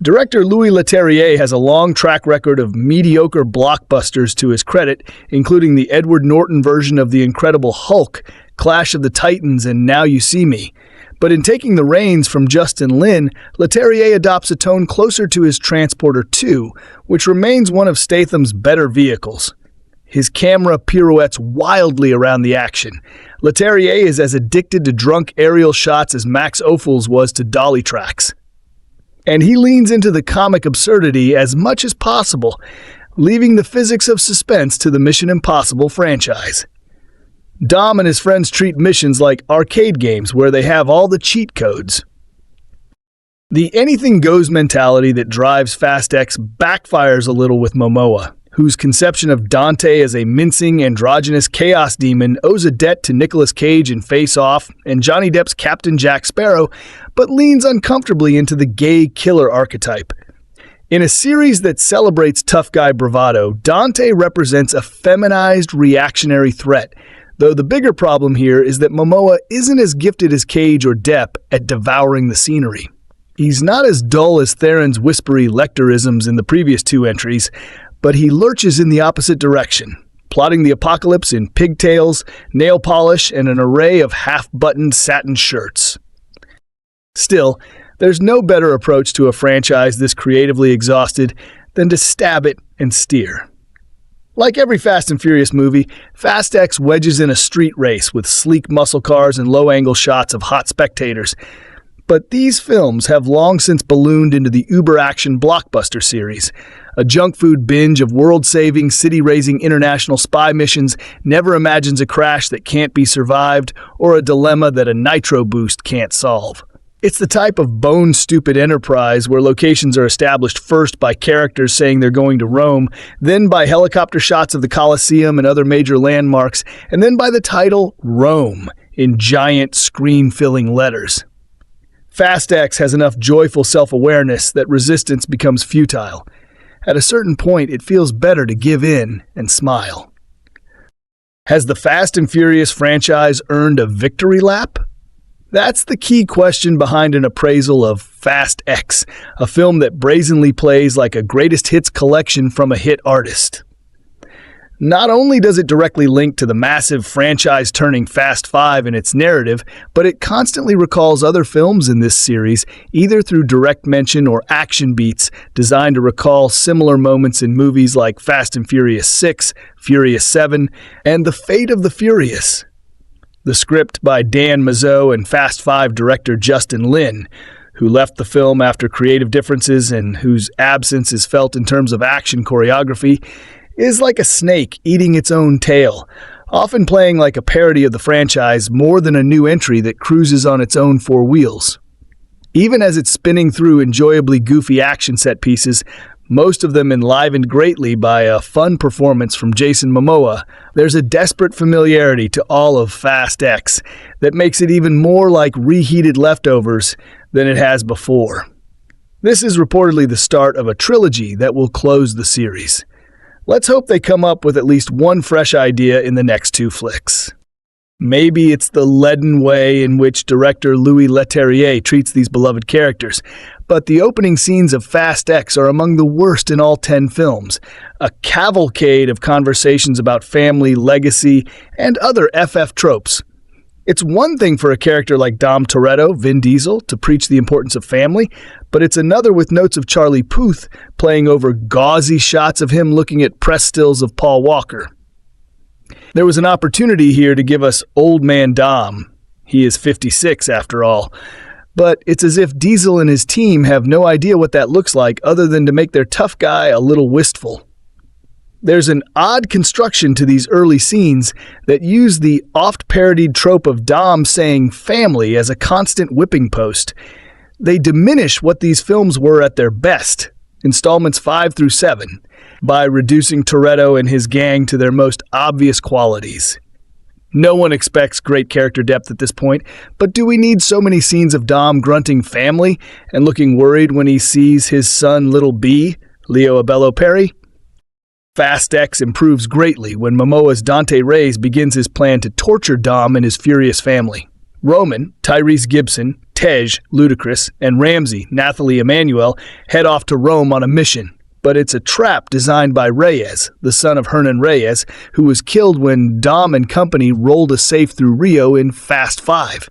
Director Louis Leterrier has a long track record of mediocre blockbusters to his credit, including the Edward Norton version of The Incredible Hulk, Clash of the Titans, and Now You See Me. But in taking the reins from Justin Lin, Leterrier adopts a tone closer to his Transporter 2, which remains one of Statham's better vehicles. His camera pirouettes wildly around the action. Leterrier is as addicted to drunk aerial shots as Max Ophuls was to dolly tracks. And he leans into the comic absurdity as much as possible, leaving the physics of suspense to the Mission Impossible franchise. Dom and his friends treat missions like arcade games where they have all the cheat codes. The anything-goes mentality that drives Fast X backfires a little with Momoa, whose conception of Dante as a mincing, androgynous chaos demon owes a debt to Nicolas Cage in Face Off and Johnny Depp's Captain Jack Sparrow, but leans uncomfortably into the gay killer archetype. In a series that celebrates tough guy bravado, Dante represents a feminized reactionary threat, though the bigger problem here is that Momoa isn't as gifted as Cage or Depp at devouring the scenery. He's not as dull as Theron's whispery lecterisms in the previous two entries, but he lurches in the opposite direction, plotting the apocalypse in pigtails, nail polish, and an array of half-buttoned satin shirts. Still, there's no better approach to a franchise this creatively exhausted than to stab it and steer. Like every Fast and Furious movie, Fast X wedges in a street race with sleek muscle cars and low-angle shots of hot spectators. But these films have long since ballooned into the uber-action blockbuster series. A junk food binge of world-saving, city-raising international spy missions never imagines a crash that can't be survived or a dilemma that a nitro boost can't solve. It's the type of bone-stupid enterprise where locations are established first by characters saying they're going to Rome, then by helicopter shots of the Colosseum and other major landmarks, and then by the title Rome in giant screen-filling letters. Fast X has enough joyful self-awareness that resistance becomes futile. At a certain point, it feels better to give in and smile. Has the Fast and Furious franchise earned a victory lap? That's the key question behind an appraisal of Fast X, a film that brazenly plays like a greatest hits collection from a hit artist. Not only does it directly link to the massive franchise-turning Fast Five in its narrative, but it constantly recalls other films in this series, either through direct mention or action beats designed to recall similar moments in movies like Fast and Furious 6, Furious 7, and The Fate of the Furious. The script by Dan Mazeau and Fast Five director Justin Lin, who left the film after creative differences and whose absence is felt in terms of action choreography, is like a snake eating its own tail, often playing like a parody of the franchise more than a new entry that cruises on its own four wheels. Even as it's spinning through enjoyably goofy action set pieces, most of them enlivened greatly by a fun performance from Jason Momoa, there's a desperate familiarity to all of Fast X that makes it even more like reheated leftovers than it has before. This is reportedly the start of a trilogy that will close the series. Let's hope they come up with at least one fresh idea in the next two flicks. Maybe it's the leaden way in which director Louis Leterrier treats these beloved characters, but the opening scenes of Fast X are among the worst in all 10 films, a cavalcade of conversations about family, legacy, and other FF tropes. It's one thing for a character like Dom Toretto, Vin Diesel, to preach the importance of family, but it's another with notes of Charlie Puth playing over gauzy shots of him looking at press stills of Paul Walker. There was an opportunity here to give us Old Man Dom. He is 56 after all. But it's as if Diesel and his team have no idea what that looks like other than to make their tough guy a little wistful. There's an odd construction to these early scenes that use the oft-parodied trope of Dom saying family as a constant whipping post. They diminish what these films were at their best, installments 5 through 7, by reducing Toretto and his gang to their most obvious qualities. No one expects great character depth at this point, but do we need so many scenes of Dom grunting family and looking worried when he sees his son Little B, Leo Abello Perry? Fast X improves greatly when Momoa's Dante Reyes begins his plan to torture Dom and his furious family. Roman, Tyrese Gibson, Tej, Ludacris, and Ramsey, Nathalie Emmanuel, head off to Rome on a mission. But it's a trap designed by Reyes, the son of Hernan Reyes, who was killed when Dom and company rolled a safe through Rio in Fast 5.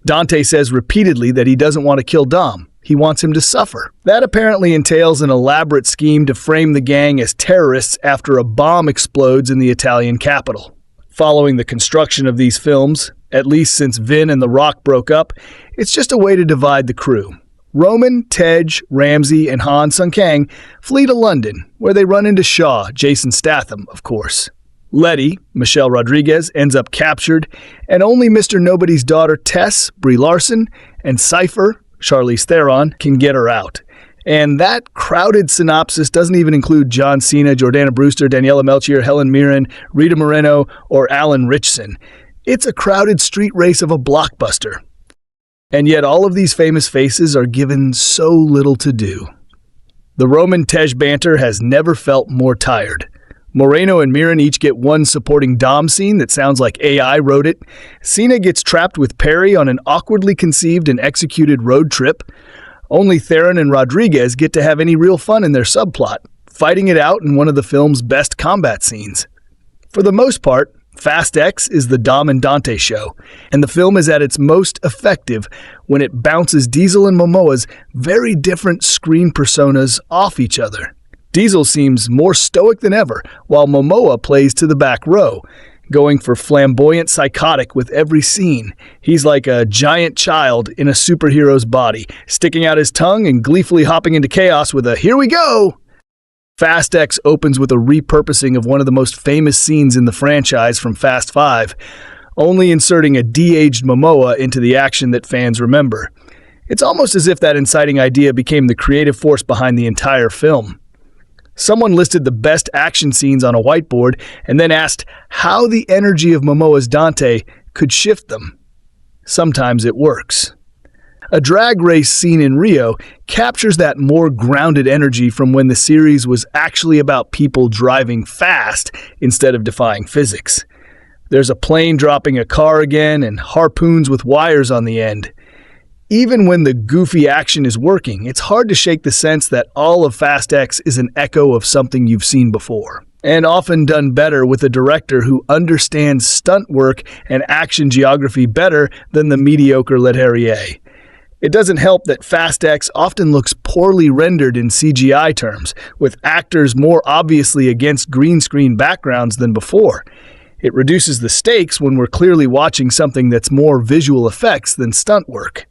Dante says repeatedly that he doesn't want to kill Dom. He wants him to suffer. That apparently entails an elaborate scheme to frame the gang as terrorists after a bomb explodes in the Italian capital. Following the construction of these films, at least since Vin and The Rock broke up, it's just a way to divide the crew. Roman, Tej, Ramsey, and Han Sung-kang flee to London, where they run into Shaw, Jason Statham, of course. Letty, Michelle Rodriguez, ends up captured, and only Mr. Nobody's daughter Tess, Brie Larson, and Cypher, Charlize Theron, can get her out. And that crowded synopsis doesn't even include John Cena, Jordana Brewster, Daniela Melchior, Helen Mirren, Rita Moreno, or Alan Ritchson. It's a crowded street race of a blockbuster. And yet all of these famous faces are given so little to do. The Roman Tej banter has never felt more tired. Moreno and Mirren each get one supporting Dom scene that sounds like AI wrote it. Cena gets trapped with Perry on an awkwardly conceived and executed road trip. Only Theron and Rodriguez get to have any real fun in their subplot, fighting it out in one of the film's best combat scenes. For the most part, Fast X is the Dom and Dante show, and the film is at its most effective when it bounces Diesel and Momoa's very different screen personas off each other. Diesel seems more stoic than ever, while Momoa plays to the back row, going for flamboyant psychotic with every scene. He's like a giant child in a superhero's body, sticking out his tongue and gleefully hopping into chaos with a "here we go!" Fast X opens with a repurposing of one of the most famous scenes in the franchise from Fast 5, only inserting a de-aged Momoa into the action that fans remember. It's almost as if that inciting idea became the creative force behind the entire film. Someone listed the best action scenes on a whiteboard and then asked how the energy of Momoa's Dante could shift them. Sometimes it works. A drag race scene in Rio captures that more grounded energy from when the series was actually about people driving fast instead of defying physics. There's a plane dropping a car again and harpoons with wires on the end. Even when the goofy action is working, it's hard to shake the sense that all of Fast X is an echo of something you've seen before, and often done better with a director who understands stunt work and action geography better than the mediocre Leterrier. It doesn't help that Fast X often looks poorly rendered in CGI terms, with actors more obviously against green screen backgrounds than before. It reduces the stakes when we're clearly watching something that's more visual effects than stunt work.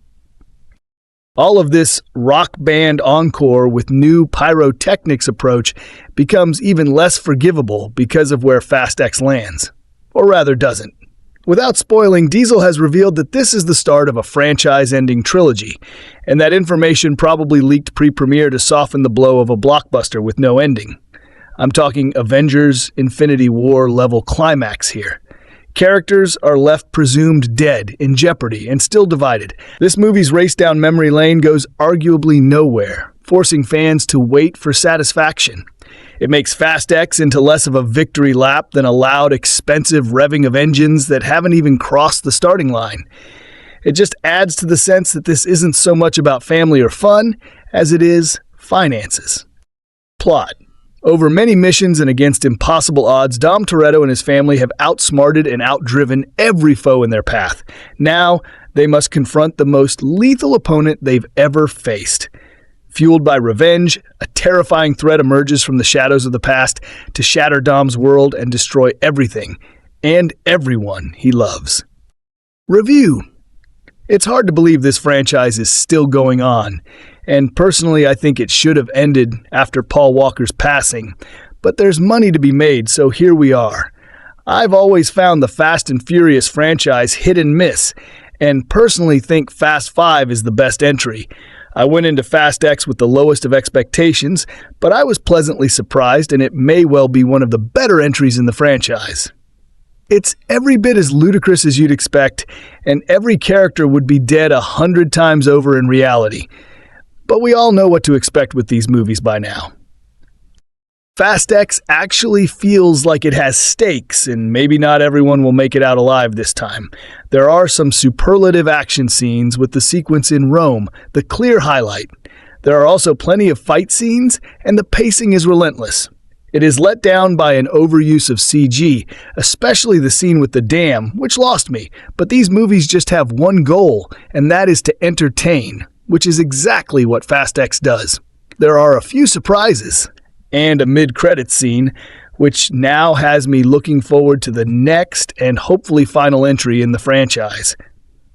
All of this rock band encore with new pyrotechnics approach becomes even less forgivable because of where Fast X lands. Or rather doesn't. Without spoiling, Diesel has revealed that this is the start of a franchise-ending trilogy, and that information probably leaked pre-premiere to soften the blow of a blockbuster with no ending. I'm talking Avengers Infinity War level climax here. Characters are left presumed dead, in jeopardy, and still divided. This movie's race down memory lane goes arguably nowhere, forcing fans to wait for satisfaction. It makes Fast X into less of a victory lap than a loud, expensive revving of engines that haven't even crossed the starting line. It just adds to the sense that this isn't so much about family or fun as it is finances. Plot. Over many missions and against impossible odds, Dom Toretto and his family have outsmarted and outdriven every foe in their path. Now, they must confront the most lethal opponent they've ever faced. Fueled by revenge, a terrifying threat emerges from the shadows of the past to shatter Dom's world and destroy everything and everyone he loves. Review. It's hard to believe this franchise is still going on, and personally I think it should have ended after Paul Walker's passing, but there's money to be made, so here we are. I've always found the Fast and Furious franchise hit and miss, and personally think Fast 5 is the best entry. I went into Fast X with the lowest of expectations, but I was pleasantly surprised, and it may well be one of the better entries in the franchise. It's every bit as ludicrous as you'd expect, and every character would be dead 100 times over in reality. But we all know what to expect with these movies by now. Fast X actually feels like it has stakes, and maybe not everyone will make it out alive this time. There are some superlative action scenes, with the sequence in Rome the clear highlight. There are also plenty of fight scenes, and the pacing is relentless. It is let down by an overuse of CG, especially the scene with the dam, which lost me, but these movies just have one goal, and that is to entertain, which is exactly what Fast X does. There are a few surprises, and a mid-credits scene, which now has me looking forward to the next and hopefully final entry in the franchise.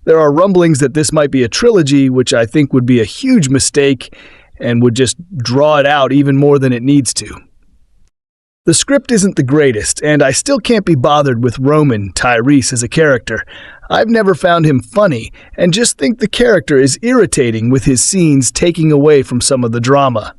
There are rumblings that this might be a trilogy, which I think would be a huge mistake and would just draw it out even more than it needs to. The script isn't the greatest, and I still can't be bothered with Roman Tyrese as a character. I've never found him funny, and just think the character is irritating with his scenes taking away from some of the drama.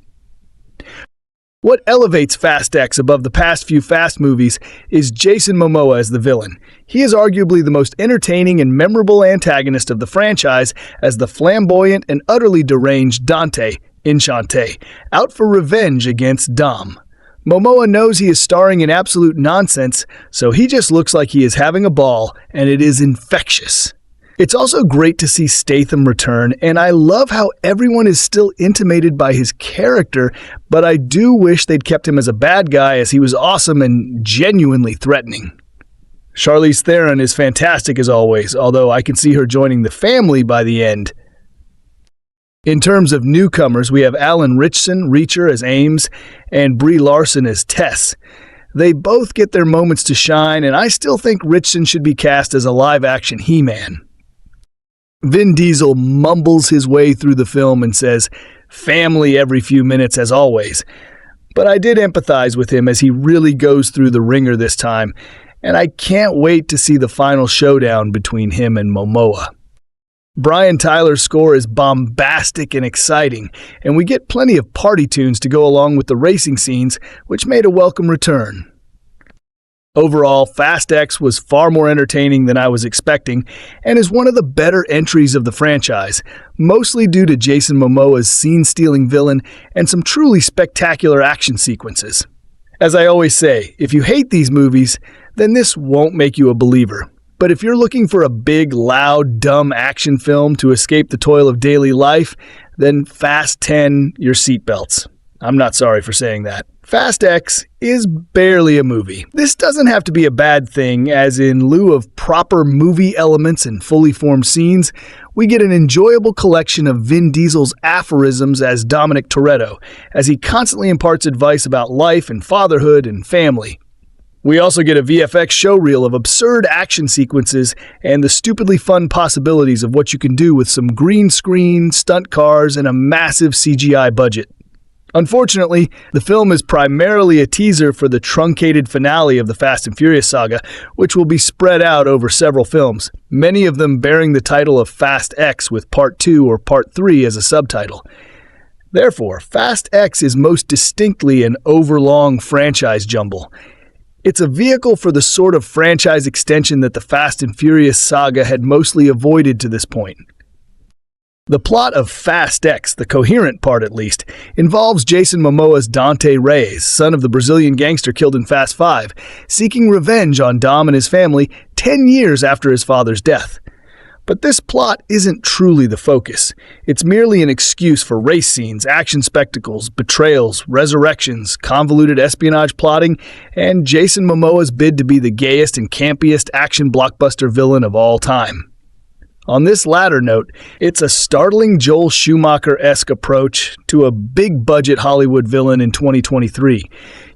What elevates Fast X above the past few Fast movies is Jason Momoa as the villain. He is arguably the most entertaining and memorable antagonist of the franchise as the flamboyant and utterly deranged Dante, Enchanté, out for revenge against Dom. Momoa knows he is starring in absolute nonsense, so he just looks like he is having a ball, and it is infectious. It's also great to see Statham return, and I love how everyone is still intimated by his character, but I do wish they'd kept him as a bad guy, as he was awesome and genuinely threatening. Charlize Theron is fantastic as always, although I can see her joining the family by the end. In terms of newcomers, we have Alan Ritchson, Reacher as Ames, and Brie Larson as Tess. They both get their moments to shine, and I still think Ritchson should be cast as a live-action He-Man. Vin Diesel mumbles his way through the film and says, "family" every few minutes as always. But I did empathize with him as he really goes through the ringer this time, and I can't wait to see the final showdown between him and Momoa. Brian Tyler's score is bombastic and exciting, and we get plenty of party tunes to go along with the racing scenes, which made a welcome return. Overall, Fast X was far more entertaining than I was expecting, and is one of the better entries of the franchise, mostly due to Jason Momoa's scene-stealing villain and some truly spectacular action sequences. As I always say, if you hate these movies, then this won't make you a believer. But if you're looking for a big, loud, dumb action film to escape the toil of daily life, then fasten your seatbelts. I'm not sorry for saying that. Fast X is barely a movie. This doesn't have to be a bad thing, as in lieu of proper movie elements and fully formed scenes, we get an enjoyable collection of Vin Diesel's aphorisms as Dominic Toretto, as he constantly imparts advice about life and fatherhood and family. We also get a VFX showreel of absurd action sequences and the stupidly fun possibilities of what you can do with some green screen, stunt cars, and a massive CGI budget. Unfortunately, the film is primarily a teaser for the truncated finale of the Fast and Furious saga, which will be spread out over several films, many of them bearing the title of Fast X with Part 2 or Part 3 as a subtitle. Therefore, Fast X is most distinctly an overlong franchise jumble. It's a vehicle for the sort of franchise extension that the Fast and Furious saga had mostly avoided to this point. The plot of Fast X, the coherent part at least, involves Jason Momoa's Dante Reyes, son of the Brazilian gangster killed in Fast 5, seeking revenge on Dom and his family 10 years after his father's death. But this plot isn't truly the focus. It's merely an excuse for race scenes, action spectacles, betrayals, resurrections, convoluted espionage plotting, and Jason Momoa's bid to be the gayest and campiest action blockbuster villain of all time. On this latter note, it's a startling Joel Schumacher-esque approach to a big-budget Hollywood villain in 2023.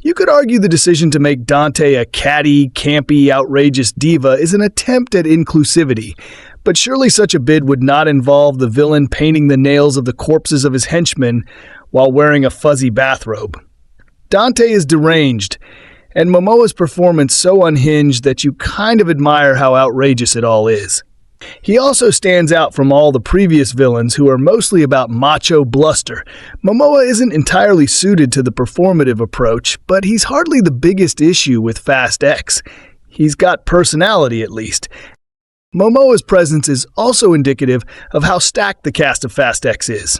You could argue the decision to make Dante a catty, campy, outrageous diva is an attempt at inclusivity, but surely such a bid would not involve the villain painting the nails of the corpses of his henchmen while wearing a fuzzy bathrobe. Dante is deranged, and Momoa's performance so unhinged that you kind of admire how outrageous it all is. He also stands out from all the previous villains who are mostly about macho bluster. Momoa isn't entirely suited to the performative approach, but he's hardly the biggest issue with Fast X. He's got personality, at least. Momoa's presence is also indicative of how stacked the cast of Fast X is.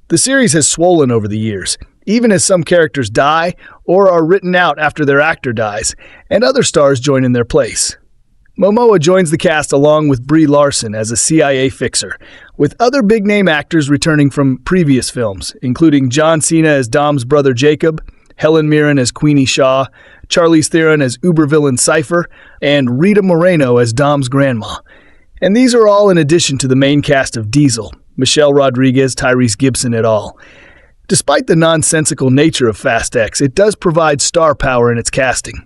The series has swollen over the years, even as some characters die or are written out after their actor dies, and other stars join in their place. Momoa joins the cast along with Brie Larson as a CIA fixer, with other big-name actors returning from previous films, including John Cena as Dom's brother Jacob, Helen Mirren as Queenie Shaw, Charlize Theron as uber-villain Cypher, and Rita Moreno as Dom's grandma. And these are all in addition to the main cast of Diesel, Michelle Rodriguez, Tyrese Gibson et al. Despite the nonsensical nature of Fast X, it does provide star power in its casting.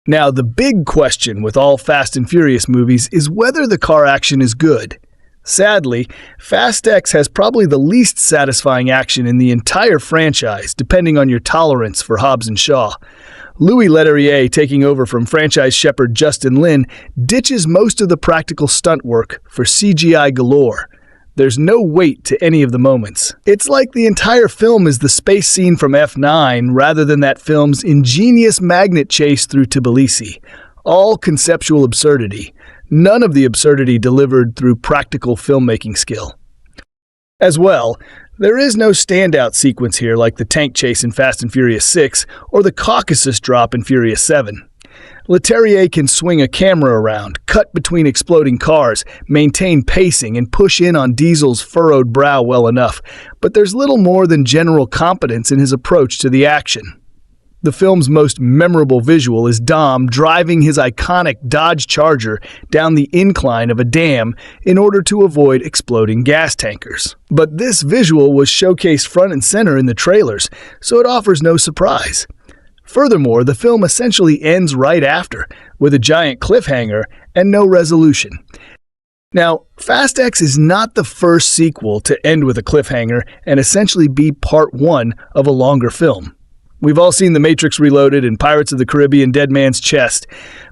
Now, the big question with all Fast and Furious movies is whether the car action is good. Sadly, Fast X has probably the least satisfying action in the entire franchise, depending on your tolerance for Hobbs and Shaw. Louis Leterrier, taking over from franchise shepherd Justin Lin, ditches most of the practical stunt work for CGI galore. There's no weight to any of the moments. It's like the entire film is the space scene from F9 rather than that film's ingenious magnet chase through Tbilisi. All conceptual absurdity. None of the absurdity delivered through practical filmmaking skill. As well, there is no standout sequence here like the tank chase in Fast and Furious 6 or the Caucasus drop in Furious 7. Leterrier can swing a camera around, cut between exploding cars, maintain pacing, and push in on Diesel's furrowed brow well enough, but there's little more than general competence in his approach to the action. The film's most memorable visual is Dom driving his iconic Dodge Charger down the incline of a dam in order to avoid exploding gas tankers. But this visual was showcased front and center in the trailers, so it offers no surprise. Furthermore, the film essentially ends right after, with a giant cliffhanger and no resolution. Now, Fast X is not the first sequel to end with a cliffhanger and essentially be part one of a longer film. We've all seen The Matrix Reloaded and Pirates of the Caribbean Dead Man's Chest,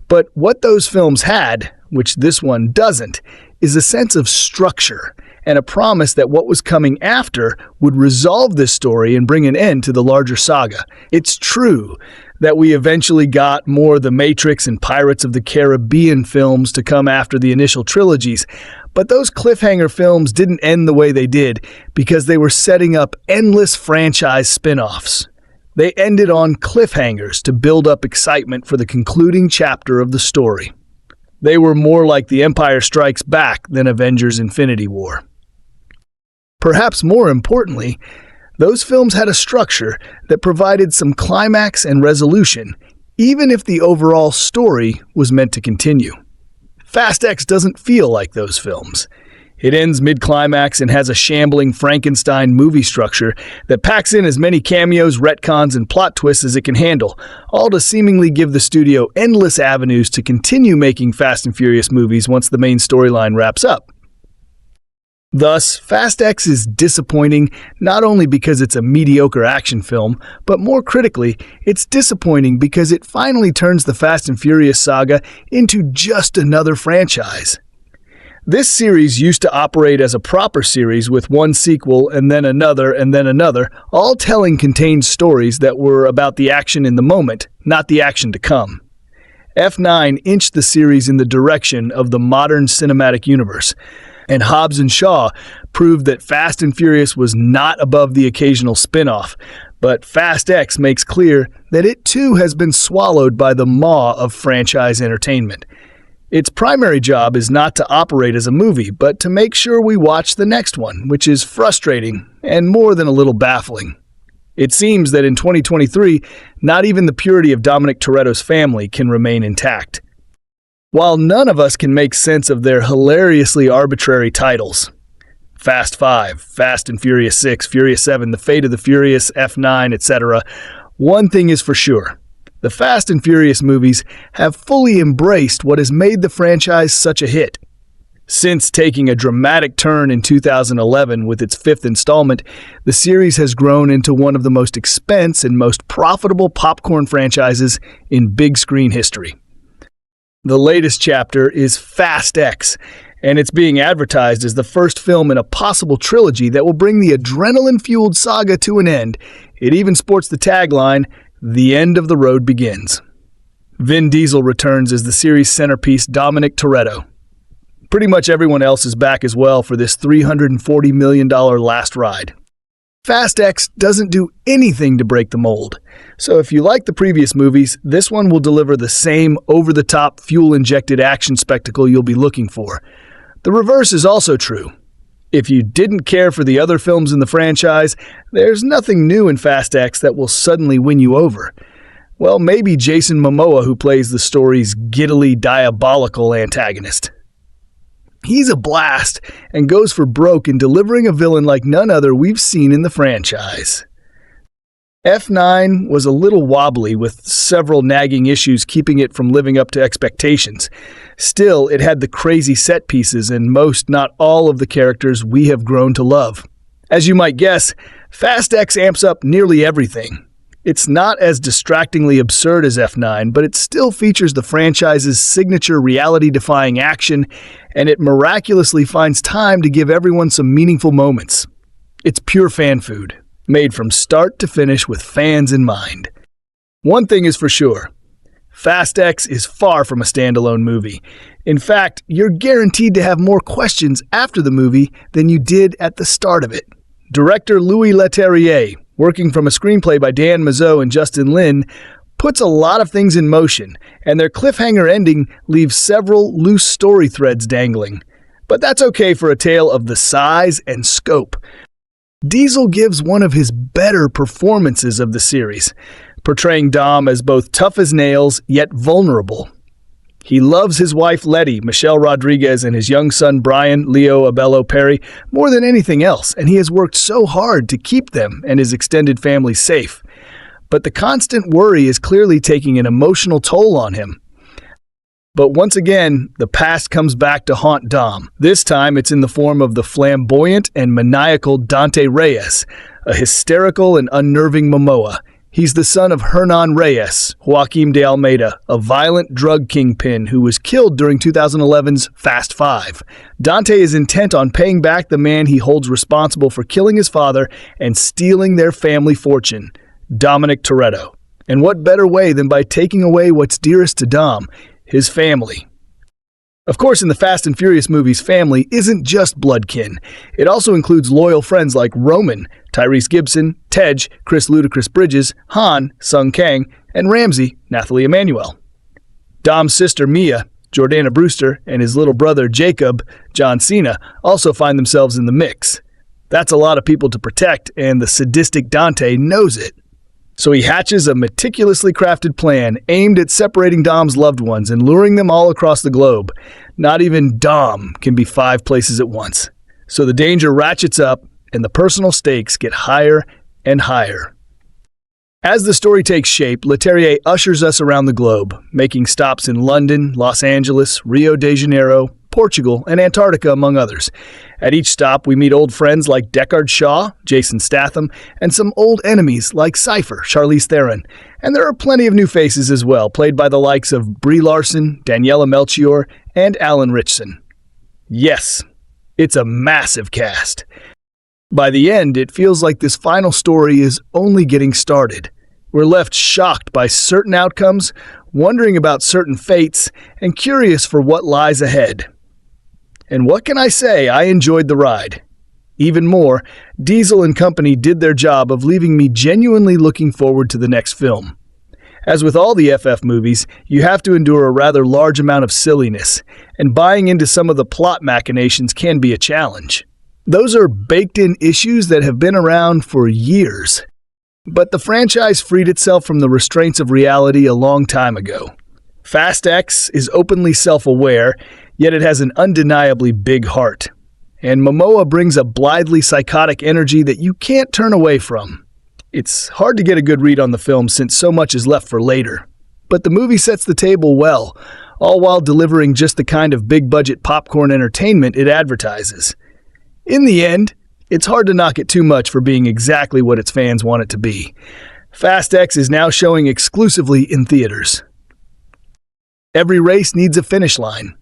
but what those films had, which this one doesn't, is a sense of structure and a promise that what was coming after would resolve this story and bring an end to the larger saga. It's true that we eventually got more The Matrix and Pirates of the Caribbean films to come after the initial trilogies, but those cliffhanger films didn't end the way they did because they were setting up endless franchise spin-offs. They ended on cliffhangers to build up excitement for the concluding chapter of the story. They were more like The Empire Strikes Back than Avengers: Infinity War. Perhaps more importantly, those films had a structure that provided some climax and resolution, even if the overall story was meant to continue. Fast X doesn't feel like those films. It ends mid-climax and has a shambling Frankenstein movie structure that packs in as many cameos, retcons, and plot twists as it can handle, all to seemingly give the studio endless avenues to continue making Fast and Furious movies once the main storyline wraps up. Thus, Fast X is disappointing not only because it's a mediocre action film, but more critically, it's disappointing because it finally turns the Fast and Furious saga into just another franchise. This series used to operate as a proper series with one sequel and then another, all telling contained stories that were about the action in the moment, not the action to come. F9 inched the series in the direction of the modern cinematic universe, and Hobbs and Shaw proved that Fast and Furious was not above the occasional spin-off, but Fast X makes clear that it too has been swallowed by the maw of franchise entertainment. Its primary job is not to operate as a movie, but to make sure we watch the next one, which is frustrating and more than a little baffling. It seems that in 2023, not even the purity of Dominic Toretto's family can remain intact. While none of us can make sense of their hilariously arbitrary titles, Fast 5, Fast and Furious 6, Furious 7, The Fate of the Furious, F9, etc., one thing is for sure. The Fast and Furious movies have fully embraced what has made the franchise such a hit. Since taking a dramatic turn in 2011 with its fifth installment, the series has grown into one of the most expensive and most profitable popcorn franchises in big screen history. The latest chapter is Fast X, and it's being advertised as the first film in a possible trilogy that will bring the adrenaline-fueled saga to an end. It even sports the tagline, "The end of the road begins." Vin Diesel returns as the series' centerpiece Dominic Toretto. Pretty much everyone else is back as well for this $340 million last ride. Fast X doesn't do anything to break the mold. So if you like the previous movies, this one will deliver the same over-the-top fuel-injected action spectacle you'll be looking for. The reverse is also true. If you didn't care for the other films in the franchise, there's nothing new in Fast X that will suddenly win you over. Well, maybe Jason Momoa, who plays the story's giddily diabolical antagonist. He's a blast and goes for broke in delivering a villain like none other we've seen in the franchise. F9 was a little wobbly with several nagging issues keeping it from living up to expectations. Still, it had the crazy set pieces and most, not all, of the characters we have grown to love. As you might guess, Fast X amps up nearly everything. It's not as distractingly absurd as F9, but it still features the franchise's signature reality-defying action, and it miraculously finds time to give everyone some meaningful moments. It's pure fan food, made from start to finish with fans in mind. One thing is for sure, Fast X is far from a standalone movie. In fact, you're guaranteed to have more questions after the movie than you did at the start of it. Director Louis Leterrier, working from a screenplay by Dan Mazeau and Justin Lin, puts a lot of things in motion, and their cliffhanger ending leaves several loose story threads dangling. But that's okay for a tale of the size and scope. Diesel gives one of his better performances of the series, portraying Dom as both tough as nails, yet vulnerable. He loves his wife Letty, Michelle Rodriguez, and his young son Brian, Leo Abello Perry, more than anything else, and he has worked so hard to keep them and his extended family safe. But the constant worry is clearly taking an emotional toll on him. But once again, the past comes back to haunt Dom. This time it's in the form of the flamboyant and maniacal Dante Reyes, a hysterical and unnerving Momoa. He's the son of Hernan Reyes, Joaquim de Almeida, a violent drug kingpin who was killed during 2011's Fast Five. Dante is intent on paying back the man he holds responsible for killing his father and stealing their family fortune, Dominic Toretto. And what better way than by taking away what's dearest to Dom, his family. Of course, in the Fast and Furious movies, family isn't just bloodkin. It also includes loyal friends like Roman, Tyrese Gibson, Tej, Chris Ludacris Bridges, Han, Sung Kang, and Ramsey, Nathalie Emmanuel. Dom's sister Mia, Jordana Brewster, and his little brother Jacob, John Cena, also find themselves in the mix. That's a lot of people to protect, and the sadistic Dante knows it. So he hatches a meticulously crafted plan aimed at separating Dom's loved ones and luring them all across the globe. Not even Dom can be 5 places at once. So the danger ratchets up and the personal stakes get higher and higher. As the story takes shape, Leterrier ushers us around the globe, making stops in London, Los Angeles, Rio de Janeiro, Portugal, and Antarctica, among others. At each stop, we meet old friends like Deckard Shaw, Jason Statham, and some old enemies like Cypher, Charlize Theron. And there are plenty of new faces as well, played by the likes of Brie Larson, Daniela Melchior, and Alan Ritchson. Yes, it's a massive cast. By the end, it feels like this final story is only getting started. We're left shocked by certain outcomes, wondering about certain fates, and curious for what lies ahead. And what can I say? I enjoyed the ride. Even more, Diesel and company did their job of leaving me genuinely looking forward to the next film. As with all the FF movies, you have to endure a rather large amount of silliness, and buying into some of the plot machinations can be a challenge. Those are baked-in issues that have been around for years. But the franchise freed itself from the restraints of reality a long time ago. Fast X is openly self-aware, yet it has an undeniably big heart. And Momoa brings a blithely psychotic energy that you can't turn away from. It's hard to get a good read on the film since so much is left for later. But the movie sets the table well, all while delivering just the kind of big-budget popcorn entertainment it advertises. In the end, it's hard to knock it too much for being exactly what its fans want it to be. Fast X is now showing exclusively in theaters. Every race needs a finish line.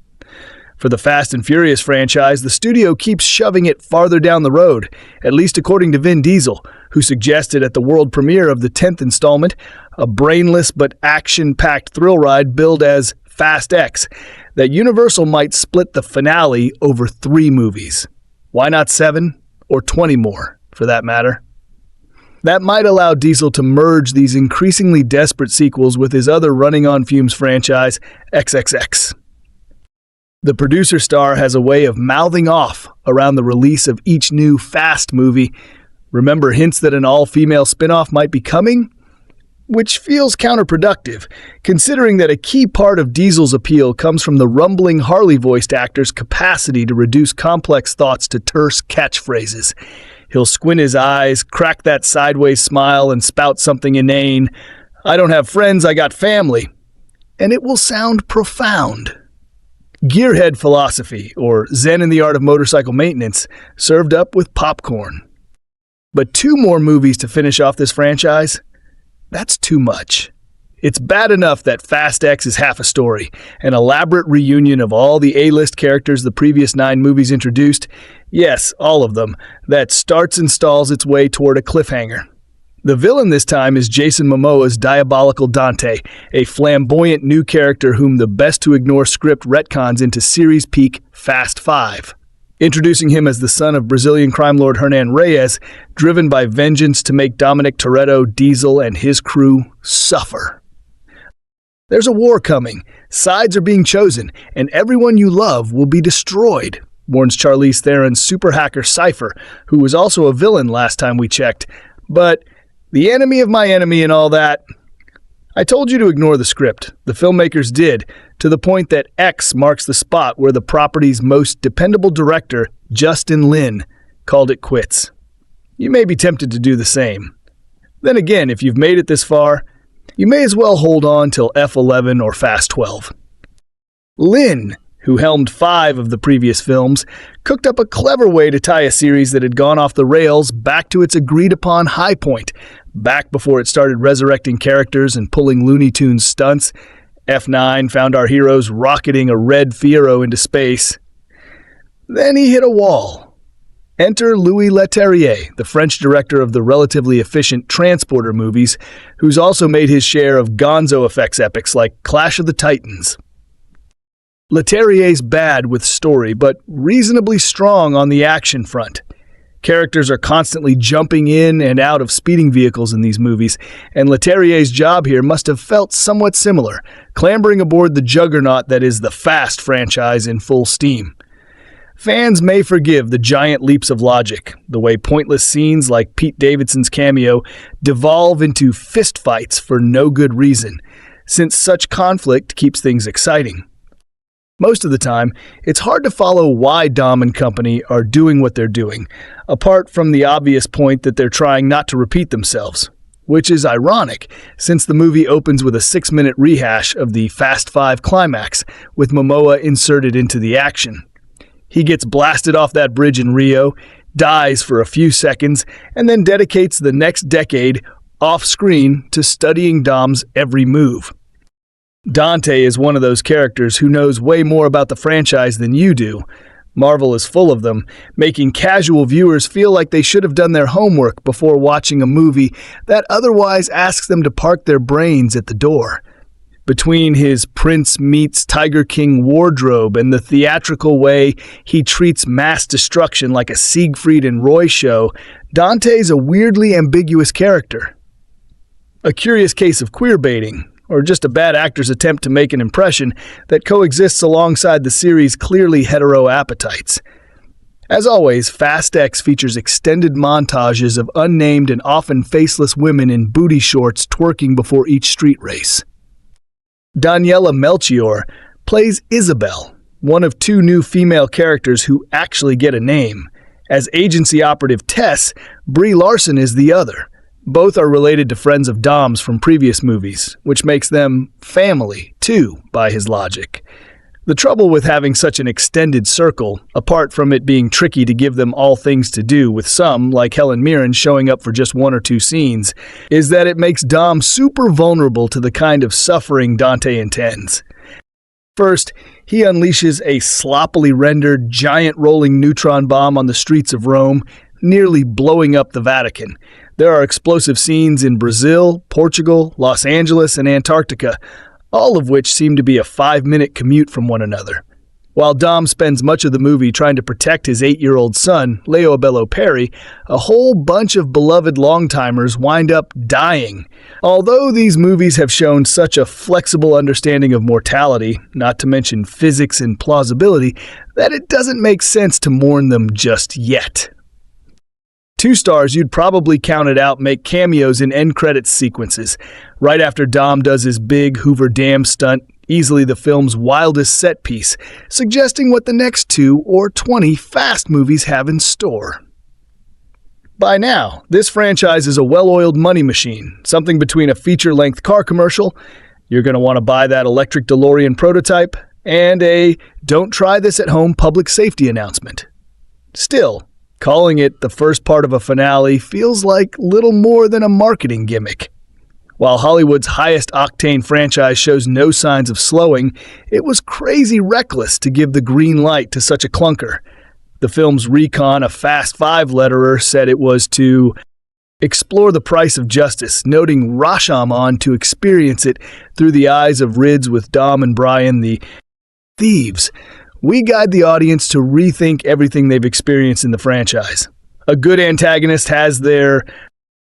For the Fast and Furious franchise, the studio keeps shoving it farther down the road, at least according to Vin Diesel, who suggested at the world premiere of the 10th installment, a brainless but action-packed thrill ride billed as Fast X, that Universal might split the finale over 3 movies. Why not 7 or 20 more, for that matter? That might allow Diesel to merge these increasingly desperate sequels with his other running-on-fumes franchise, XXX. The producer star has a way of mouthing off around the release of each new Fast movie. Remember hints that an all-female spin-off might be coming? Which feels counterproductive, considering that a key part of Diesel's appeal comes from the rumbling Harley-voiced actor's capacity to reduce complex thoughts to terse catchphrases. He'll squint his eyes, crack that sideways smile, and spout something inane. "I don't have friends, I got family." And it will sound profound. Gearhead philosophy, or Zen in the art of motorcycle maintenance, served up with popcorn. But 2 more movies to finish off this franchise? That's too much. It's bad enough that Fast X is half a story, an elaborate reunion of all the A-list characters the previous 9 movies introduced, yes, all of them, that starts and stalls its way toward a cliffhanger. The villain this time is Jason Momoa's diabolical Dante, a flamboyant new character whom the best-to-ignore script retcons into series peak Fast 5. Introducing him as the son of Brazilian crime lord Hernan Reyes, driven by vengeance to make Dominic Toretto, Diesel, and his crew suffer. There's a war coming, sides are being chosen, and everyone you love will be destroyed, warns Charlize Theron's super hacker Cypher, who was also a villain last time we checked. But the enemy of my enemy and all that. I told you to ignore the script. The filmmakers did, to the point that X marks the spot where the property's most dependable director, Justin Lin, called it quits. You may be tempted to do the same. Then again, if you've made it this far, you may as well hold on till F11 or Fast 12. Lin, who helmed 5 of the previous films, cooked up a clever way to tie a series that had gone off the rails back to its agreed-upon high point, back before it started resurrecting characters and pulling Looney Tunes stunts. F9 found our heroes rocketing a red Fiero into space. Then he hit a wall. Enter Louis Leterrier, the French director of the relatively efficient Transporter movies, who's also made his share of gonzo effects epics like Clash of the Titans. Leterrier's bad with story, but reasonably strong on the action front. Characters are constantly jumping in and out of speeding vehicles in these movies, and Leterrier's job here must have felt somewhat similar, clambering aboard the juggernaut that is the Fast franchise in full steam. Fans may forgive the giant leaps of logic, the way pointless scenes like Pete Davidson's cameo devolve into fistfights for no good reason, since such conflict keeps things exciting. Most of the time, it's hard to follow why Dom and company are doing what they're doing, apart from the obvious point that they're trying not to repeat themselves, which is ironic, since the movie opens with a 6-minute rehash of the Fast 5 climax, with Momoa inserted into the action. He gets blasted off that bridge in Rio, dies for a few seconds, and then dedicates the next decade off-screen to studying Dom's every move. Dante is one of those characters who knows way more about the franchise than you do. Marvel is full of them, making casual viewers feel like they should have done their homework before watching a movie that otherwise asks them to park their brains at the door. Between his Prince meets Tiger King wardrobe and the theatrical way he treats mass destruction like a Siegfried and Roy show, Dante's a weirdly ambiguous character. A curious case of queerbaiting, or just a bad actor's attempt to make an impression that coexists alongside the series' clearly hetero appetites. As always, Fast X features extended montages of unnamed and often faceless women in booty shorts twerking before each street race. Daniela Melchior plays Isabel, one of 2 new female characters who actually get a name. As agency operative Tess, Brie Larson is the other. Both are related to friends of Dom's from previous movies, which makes them family, too, by his logic. The trouble with having such an extended circle, apart from it being tricky to give them all things to do, with some, like Helen Mirren, showing up for just 1 or 2 scenes, is that it makes Dom super vulnerable to the kind of suffering Dante intends. First, he unleashes a sloppily rendered, giant rolling neutron bomb on the streets of Rome, nearly blowing up the Vatican. There are explosive scenes in Brazil, Portugal, Los Angeles, and Antarctica, all of which seem to be a 5-minute commute from one another. While Dom spends much of the movie trying to protect his 8-year-old son, Leo Abello Perry, a whole bunch of beloved longtimers wind up dying. Although these movies have shown such a flexible understanding of mortality, not to mention physics and plausibility, that it doesn't make sense to mourn them just yet. 2 stars you'd probably counted out make cameos in end credits sequences. Right after Dom does his big Hoover Dam stunt, easily the film's wildest set piece, suggesting what the next 2 or 20 Fast movies have in store. By now, this franchise is a well-oiled money machine, something between a feature-length car commercial, you're going to want to buy that electric DeLorean prototype, and a don't try this at home public safety announcement. Still, calling it the first part of a finale feels like little more than a marketing gimmick. While Hollywood's highest-octane franchise shows no signs of slowing, it was crazy reckless to give the green light to such a clunker. The film's recon, a Fast Five letterer, said it was to explore the price of justice, noting Rashomon to experience it through the eyes of Rids with Dom and Brian, the thieves. We guide the audience to rethink everything they've experienced in the franchise. A good antagonist has their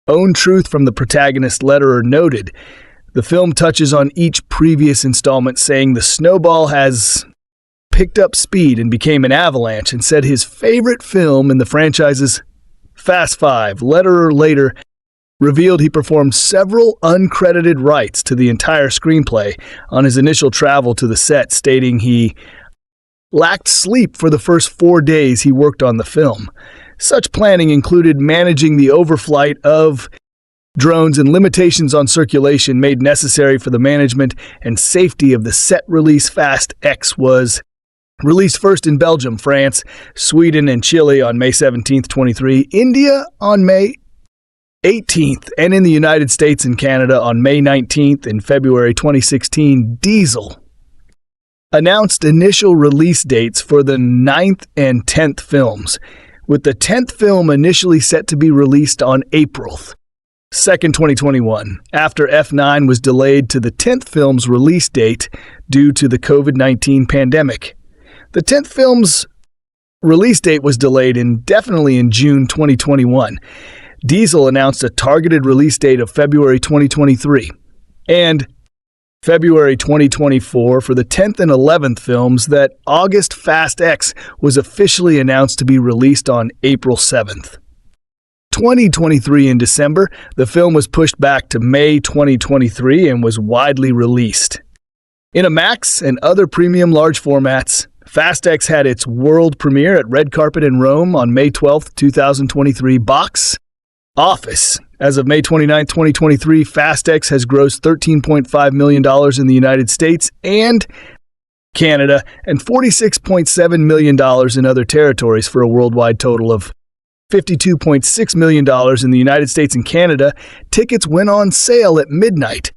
own truth from the protagonist letterer noted. The film touches on each previous installment, saying the snowball has picked up speed and became an avalanche, and said his favorite film in the franchise's Fast Five, letterer later revealed he performed several uncredited rights to the entire screenplay on his initial travel to the set, stating he lacked sleep for the first 4 days he worked on the film. Such planning included managing the overflight of drones and limitations on circulation made necessary for the management and safety of the set release. Fast X was released first in Belgium, France, Sweden, and Chile on May 17th, 23, India on May 18th, and in the United States and Canada on May 19th. In February 2016, Diesel announced initial release dates for the 9th and 10th films, with the 10th film initially set to be released on April 2nd, 2021, after F9 was delayed to the 10th film's release date due to the COVID-19 pandemic. The 10th film's release date was delayed indefinitely in June 2021. Diesel announced a targeted release date of February 2023, and February 2024 for the 10th and 11th films. That August Fast X was officially announced to be released on April 7th. 2023 in December, the film was pushed back to May 2023 and was widely released. In IMAX and other premium large formats, Fast X had its world premiere at Red Carpet in Rome on May 12, 2023. Box office. As of May 29, 2023, Fast X has grossed $13.5 million in the United States and Canada and $46.7 million in other territories for a worldwide total of $52.6 million in the United States and Canada. Tickets went on sale at midnight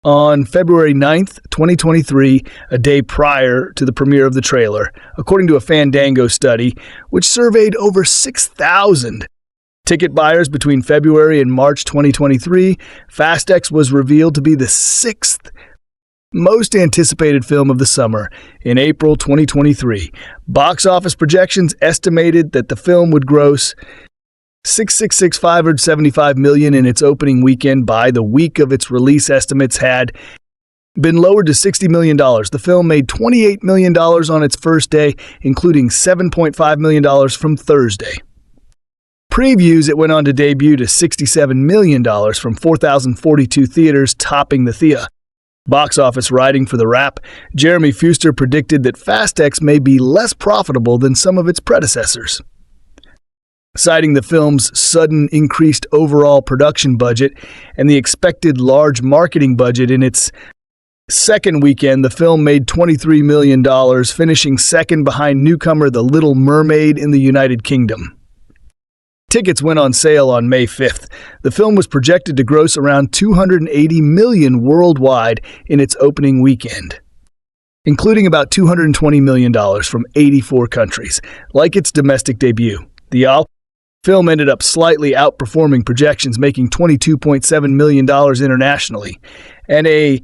on February 9th, 2023, a day prior to the premiere of the trailer, according to a Fandango study, which surveyed over 6,000 ticket buyers between February and March 2023. Fast X was revealed to be the 6th most anticipated film of the summer in April 2023. Box office projections estimated that the film would gross $575 million in its opening weekend. By the week of its release, estimates had been lowered to $60 million. The film made $28 million on its first day, including $7.5 million from Thursday. Previews, it went on to debut to $67 million from 4,042 theaters, topping the Thea. Box office writing for The Wrap, Jeremy Fuster predicted that Fast X may be less profitable than some of its predecessors. citing the film's sudden increased overall production budget and the expected large marketing budget. In its second weekend, the film made $23 million, finishing second behind newcomer The Little Mermaid in the United Kingdom. Tickets went on sale on May 5th. The film was projected to gross around $280 million worldwide in its opening weekend, including about $220 million from 84 countries. Like its domestic debut, the film ended up slightly outperforming projections, making $22.7 million internationally, and a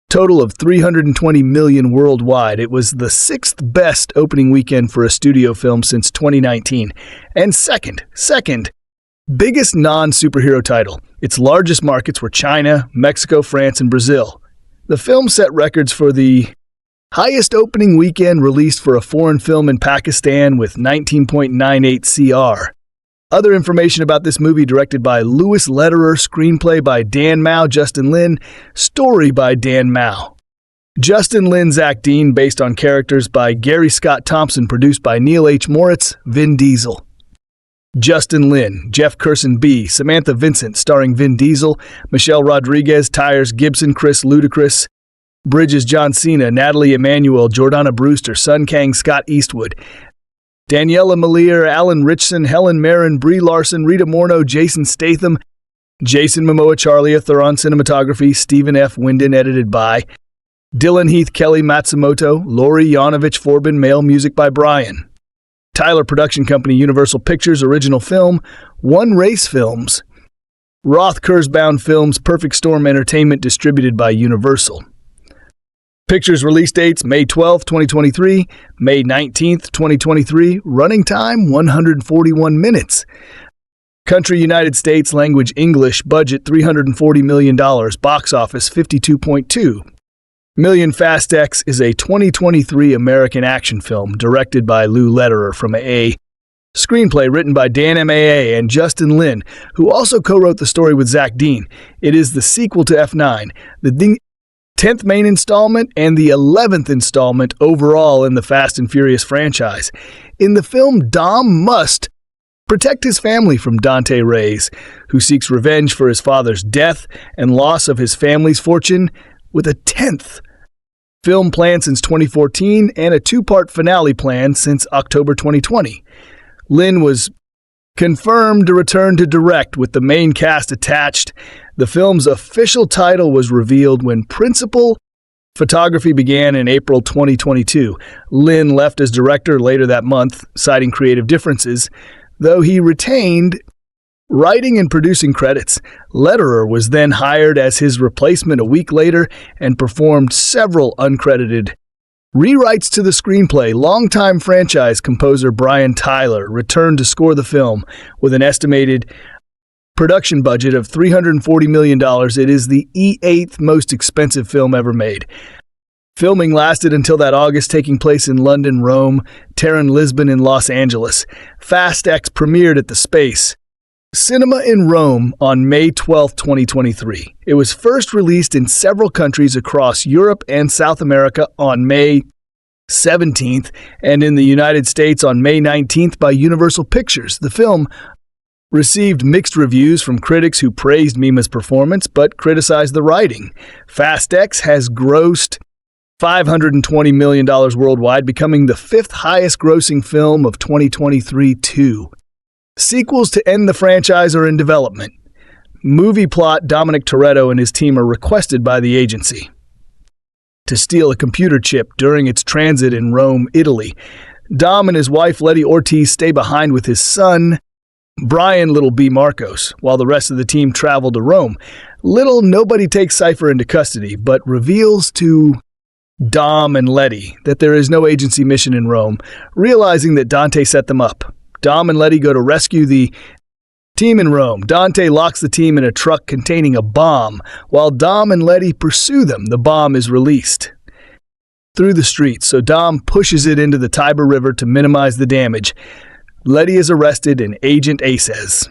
total of $320 million worldwide. It was the sixth best opening weekend for a studio film since 2019, and second biggest non-superhero title. Its largest markets were China, Mexico, France, and Brazil. The film set records for the highest opening weekend released for a foreign film in Pakistan with 19.98 CR. Other information about this movie: directed by Louis Leterrier, screenplay by Dan Mao, Justin Lin, story by Dan Mao, Justin Lin, Zach Dean, based on characters by Gary Scott Thompson, produced by Neal H. Moritz, Vin Diesel. Justin Lin, Jeff Curson B., Samantha Vincent, starring Vin Diesel, Michelle Rodriguez, Tyrese, Gibson, Chris Ludacris, Bridges, John Cena, Natalie Emanuel, Jordana Brewster, Sun Kang, Scott Eastwood, Daniela Malier, Alan Richson, Helen Mirren, Brie Larson, Rita Morneau, Jason Statham, Jason Momoa, Charlie Theron, cinematography, Stephen F. Winden, edited by Dylan Heath, Kelly Matsumoto, Lori Yanovich Forbin, male music by Brian. Tyler Production Company, Universal Pictures, original film, One Race Films. Roth Kurzbound Films, Perfect Storm Entertainment, distributed by Universal. Pictures release dates: May 12, 2023, May 19, 2023, running time 141 minutes. Country United States, language English, budget $340 million, box office $52.2 million. Fast X is a 2023 American action film directed by Lou Leterrier from a screenplay written by Dan Maa and Justin Lin, who also co-wrote the story with Zach Dean. It is the sequel to F9, the 10th main installment and the 11th installment overall in the Fast and Furious franchise. In the film, Dom must protect his family from Dante Reyes, who seeks revenge for his father's death and loss of his family's fortune, with a 10th film planned since 2014 and a two-part finale planned since October 2020. Lin was confirmed to return to direct with the main cast attached. The film's official title was revealed when principal photography began in April 2022. Lin left as director later that month, citing creative differences, though he retained writing and producing credits. Leterrier was then hired as his replacement a week later and performed several uncredited rewrites to the screenplay. Longtime franchise composer Brian Tyler returned to score the film with an estimated production budget of $340 million. It is the 8th most expensive film ever made. Filming lasted until that August, taking place in London, Rome, Tehran, Lisbon, and Los Angeles. Fast X premiered at the Space Cinema in Rome on May 12, 2023. It was first released in several countries across Europe and South America on May 17th, and in the United States on May 19th by Universal Pictures. The film received mixed reviews from critics who praised Mima's performance but criticized the writing. Fast X has grossed $520 million worldwide, becoming the 5th highest grossing film of 2023 too. Sequels to end the franchise are in development. Movie plot: Dominic Toretto and his team are requested by the agency to steal a computer chip during its transit in Rome, Italy. Dom and his wife Letty Ortiz stay behind with his son, Brian Little B. Marcos, while the rest of the team travel to Rome. Little nobody takes Cypher into custody, but reveals to Dom and Letty that there is no agency mission in Rome, realizing that Dante set them up. Dom and Letty go to rescue the team in Rome. Dante locks the team in a truck containing a bomb. While Dom and Letty pursue them, the bomb is released through the streets, so Dom pushes it into the Tiber River to minimize the damage. Letty is arrested and Agent Aces,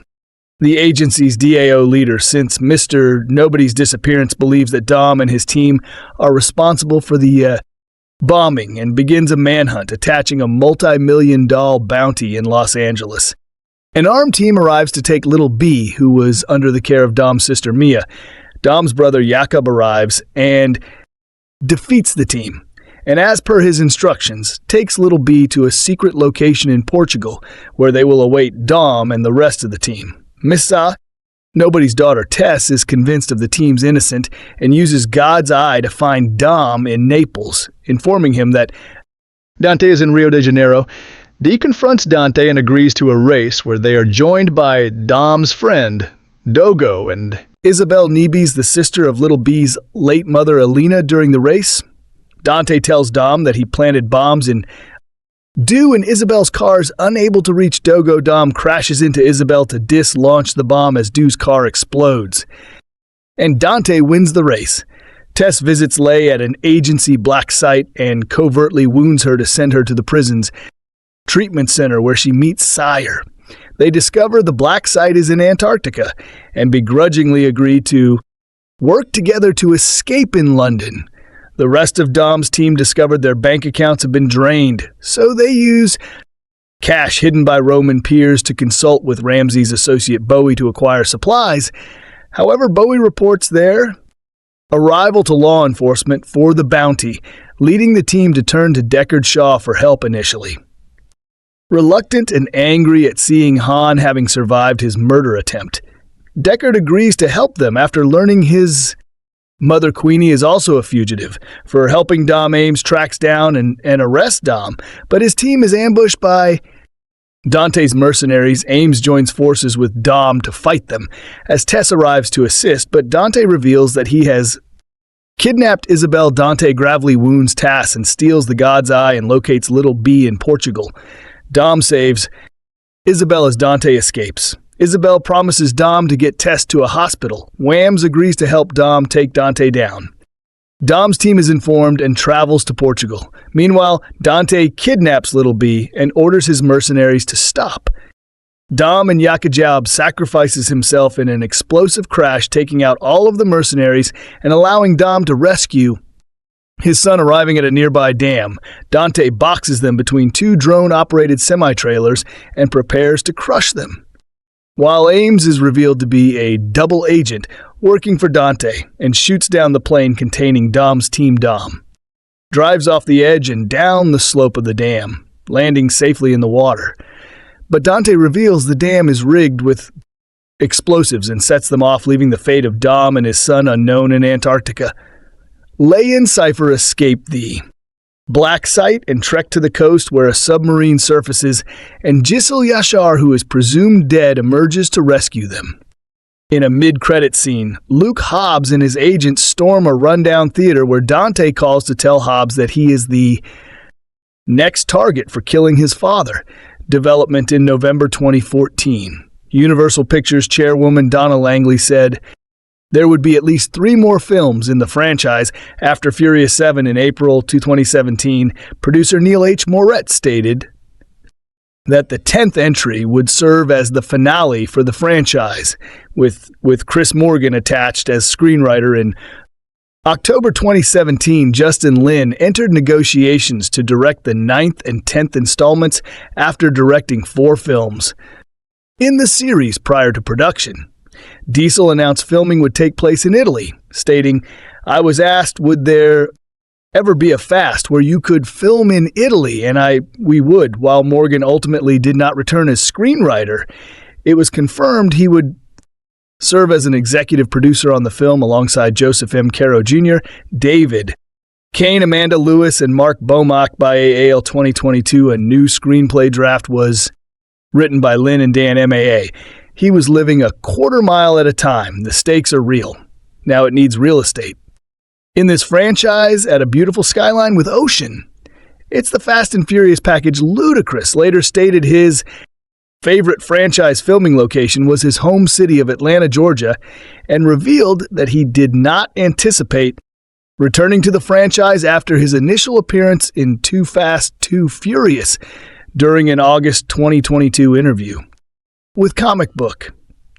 the agency's DAO leader, since Mr. Nobody's disappearance, believes that Dom and his team are responsible for the bombing, and begins a manhunt, attaching a multi-million-dollar bounty in Los Angeles. An armed team arrives to take Little B, who was under the care of Dom's sister Mia. Dom's brother Jakob arrives and defeats the team, and as per his instructions, takes Little B to a secret location in Portugal, where they will await Dom and the rest of the team. Missa, Nobody's daughter Tess, is convinced of the team's innocent and uses God's eye to find Dom in Naples, informing him that Dante is in Rio de Janeiro. Dee confronts Dante and agrees to a race where they are joined by Dom's friend, Dogo, and Isabel Nebe's the sister of Little B's late mother Alina during the race. Dante tells Dom that he planted bombs in Dew and Isabel's cars. Unable to reach Dogo, Dom crashes into Isabel to dislaunch the bomb as Dew's car explodes. And Dante wins the race. Tess visits Lay at an agency black site and covertly wounds her to send her to the prison's treatment center where she meets Sire. They discover the black site is in Antarctica and begrudgingly agree to work together to escape in London. The rest of Dom's team discovered their bank accounts have been drained, so they use cash hidden by Roman peers to consult with Ramsey's associate Bowie to acquire supplies. However, Bowie reports their arrival to law enforcement for the bounty, leading the team to turn to Deckard Shaw for help initially. Reluctant and angry at seeing Han having survived his murder attempt, Deckard agrees to help them after learning his mother Queenie is also a fugitive. For helping Dom, Ames tracks down and arrests Dom, but his team is ambushed by Dante's mercenaries. Ames joins forces with Dom to fight them, as Tess arrives to assist, but Dante reveals that he has kidnapped Isabel. Dante gravely wounds Tass and steals the God's Eye and locates Little B in Portugal. Dom saves Isabel as Dante escapes. Isabel promises Dom to get Tess to a hospital. Whams agrees to help Dom take Dante down. Dom's team is informed and travels to Portugal. Meanwhile, Dante kidnaps Little B and orders his mercenaries to stop. Dom and Yakajab sacrifices himself in an explosive crash, taking out all of the mercenaries and allowing Dom to rescue his son. Arriving at a nearby dam, Dante boxes them between two drone-operated semi-trailers and prepares to crush them. While Ames is revealed to be a double agent working for Dante and shoots down the plane containing Dom's team. Dom drives off the edge and down the slope of the dam, landing safely in the water. But Dante reveals the dam is rigged with explosives and sets them off, leaving the fate of Dom and his son unknown in Antarctica. Lay and Cypher escape the black site and trek to the coast where a submarine surfaces, and Giselle Yashar, who is presumed dead, emerges to rescue them. In a mid-credit scene, Luke Hobbs and his agent storm a rundown theater where Dante calls to tell Hobbs that he is the next target for killing his father. Development in November 2014. Universal Pictures chairwoman Donna Langley said there would be at least 3 more films in the franchise after Furious 7 in April 2017. Producer Neal H. Moritz stated that the 10th entry would serve as the finale for the franchise, with Chris Morgan attached as screenwriter. In October 2017, Justin Lin entered negotiations to direct the 9th and 10th installments after directing 4 films in the series prior to production. Diesel announced filming would take place in Italy, stating, "I was asked would there ever be a fast where you could film in Italy, and we would." While Morgan ultimately did not return as screenwriter, it was confirmed he would serve as an executive producer on the film alongside Joseph M. Caro Jr., David Kane, Amanda Lewis, and Mark Bomack. By AAL 2022, a new screenplay draft was written by Lynn and Dan MAA. He was living a quarter mile at a time. The stakes are real. Now it needs real estate. In this franchise, at a beautiful skyline with ocean. It's the Fast and Furious package. Ludacris later stated his favorite franchise filming location was his home city of Atlanta, Georgia, and revealed that he did not anticipate returning to the franchise after his initial appearance in Too Fast, Too Furious during an August 2022 interview with Comic Book.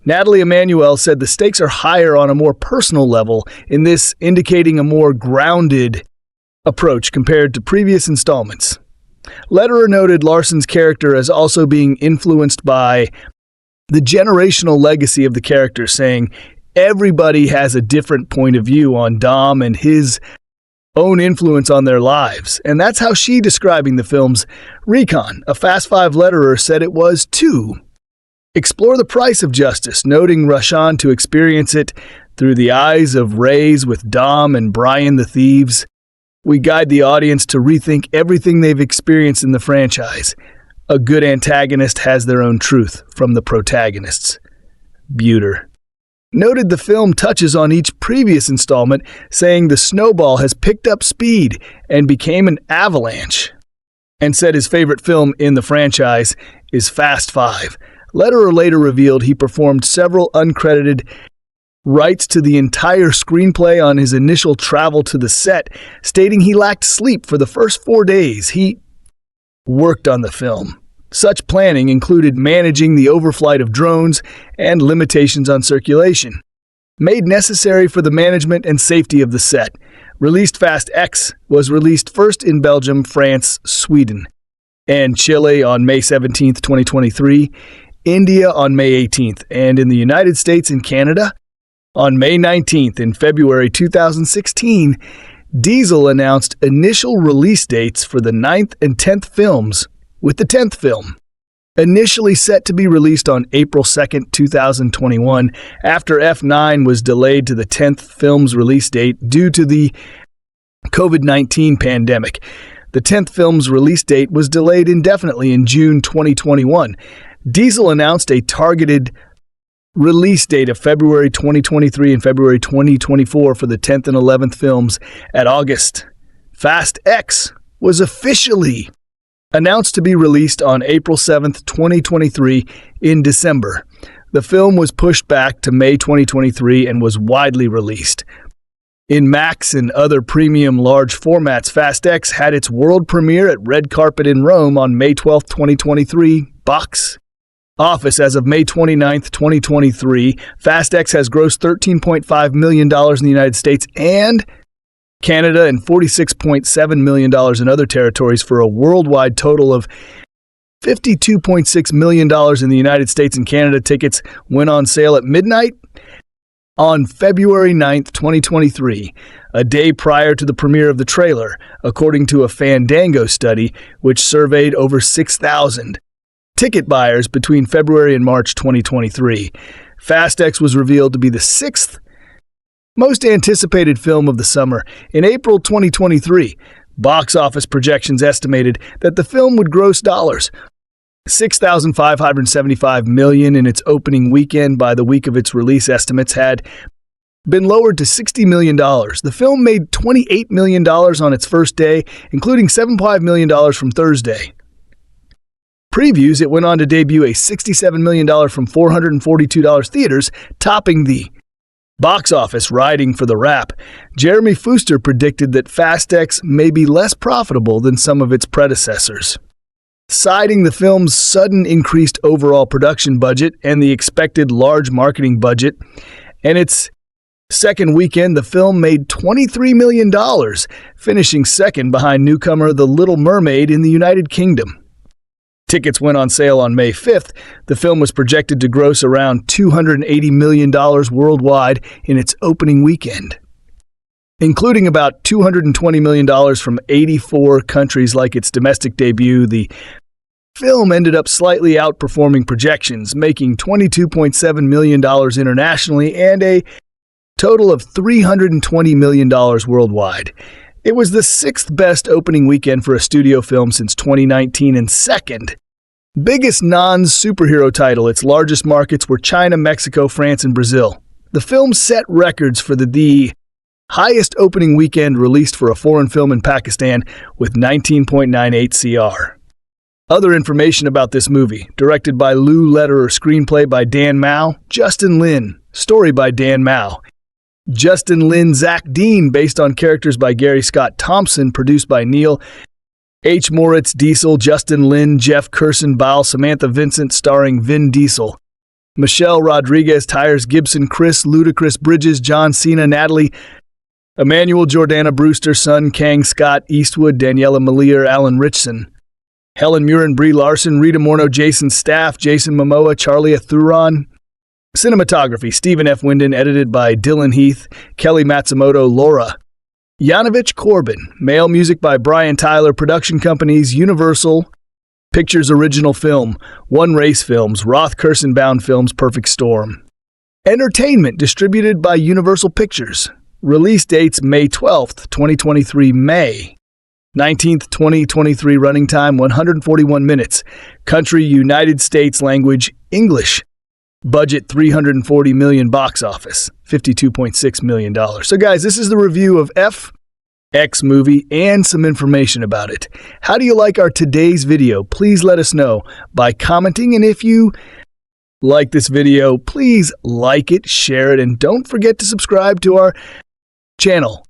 Natalie Emanuel said the stakes are higher on a more personal level in this, indicating a more grounded approach compared to previous installments. Letterer noted Larson's character as also being influenced by The generational legacy of the character, saying everybody has a different point of view on Dom and his own influence on their lives. And that's how she describing the film's Recon, a Fast Five letterer, said it was to explore the price of justice, noting Rashan to experience it through the eyes of Rays with Dom and Brian the Thieves. We guide the audience to rethink everything they've experienced in the franchise. A good antagonist has their own truth from the protagonists. Buter noted the film touches on each previous installment, saying the snowball has picked up speed and became an avalanche, and said his favorite film in the franchise is Fast Five. Lederer later revealed he performed several uncredited rights to the entire screenplay on his initial travel to the set, stating he lacked sleep for the first 4 days he worked on the film. Such planning included managing the overflight of drones and limitations on circulation, made necessary for the management and safety of the set. Released Fast X was released first in Belgium, France, Sweden, and Chile on May 17, 2023, India on May 18th, and in the United States and Canada on May 19th. In February 2016, Diesel announced initial release dates for the 9th and 10th films, with the 10th film initially set to be released on April 2, 2021, after F9 was delayed to the 10th film's release date due to the COVID-19 pandemic. The 10th film's release date was delayed indefinitely in June 2021. Diesel announced a targeted release date of February 2023 and February 2024 for the 10th and 11th films at August. Fast X was officially announced to be released on April 7, 2023 in December. The film was pushed back to May 2023 and was widely released. In Max and other premium large formats, Fast X had its world premiere at Red Carpet in Rome on May 12, 2023. Box office as of May 29, 2023, Fast X has grossed $13.5 million in the United States and Canada and $46.7 million in other territories for a worldwide total of $52.6 million in the United States and Canada. Tickets went on sale at midnight on February 9th, 2023, a day prior to the premiere of the trailer, according to a Fandango study which surveyed over 6,000 ticket buyers between February and March 2023. Fast X was revealed to be the 6th most anticipated film of the summer. In April 2023, box office projections estimated that the film would gross $6,575 million in its opening weekend. By the week of its release, estimates had been lowered to $60 million. The film made $28 million on its first day, including $7.5 million from Thursday. Previews, it went on to debut a $67 million from 442 theaters, topping the box office, riding for the rap. Jeremy Fuster predicted that Fast X may be less profitable than some of its predecessors, citing the film's sudden increased overall production budget and the expected large marketing budget. And its second weekend, the film made $23 million, finishing second behind newcomer The Little Mermaid in the United Kingdom. Tickets went on sale on May 5th. The film was projected to gross around $280 million worldwide in its opening weekend, including about $220 million from 84 countries like its domestic debut. The film ended up slightly outperforming projections, making $22.7 million internationally and a total of $320 million worldwide. It was the 6th best opening weekend for a studio film since 2019 and second biggest non-superhero title. Its largest markets were China, Mexico, France, and Brazil. The film set records for the highest opening weekend released for a foreign film in Pakistan with 19.98 CR. Other information about this movie: directed by Lou Lederer, screenplay by Dan Mao, Justin Lin, story by Dan Mao, Justin Lin, Zach Dean, based on characters by Gary Scott Thompson, produced by Neal H. Moritz, Diesel, Justin Lin, Jeff Kirstenbaugh, Samantha Vincent, starring Vin Diesel, Michelle Rodriguez, Tyrese, Gibson, Chris, Ludacris, Bridges, John Cena, Natalie, Emmanuel, Jordana Brewster, Sun, Kang, Scott Eastwood, Daniela Malier, Alan Richson, Helen Mirren, Brie Larson, Rita Morneau, Jason Staff, Jason Momoa, Charlie Thuron. Cinematography, Stephen F. Winden, edited by Dylan Heath, Kelly Matsumoto, Laura. Yanovich Corbin, male music by Brian Tyler, production companies, Universal Pictures Original Film, One Race Films, Roth Kirstenbaum Films, Perfect Storm. Entertainment, distributed by Universal Pictures. Release dates May 12th, 2023, May 19th, 2023, running time 141 minutes. Country, United States, language, English. Budget $340 million, box office $52.6 million. So guys, this is the review of FX movie and some information about it. How do you like our today's video? Please let us know by commenting, and if you like this video, please like it, share it, and don't forget to subscribe to our channel.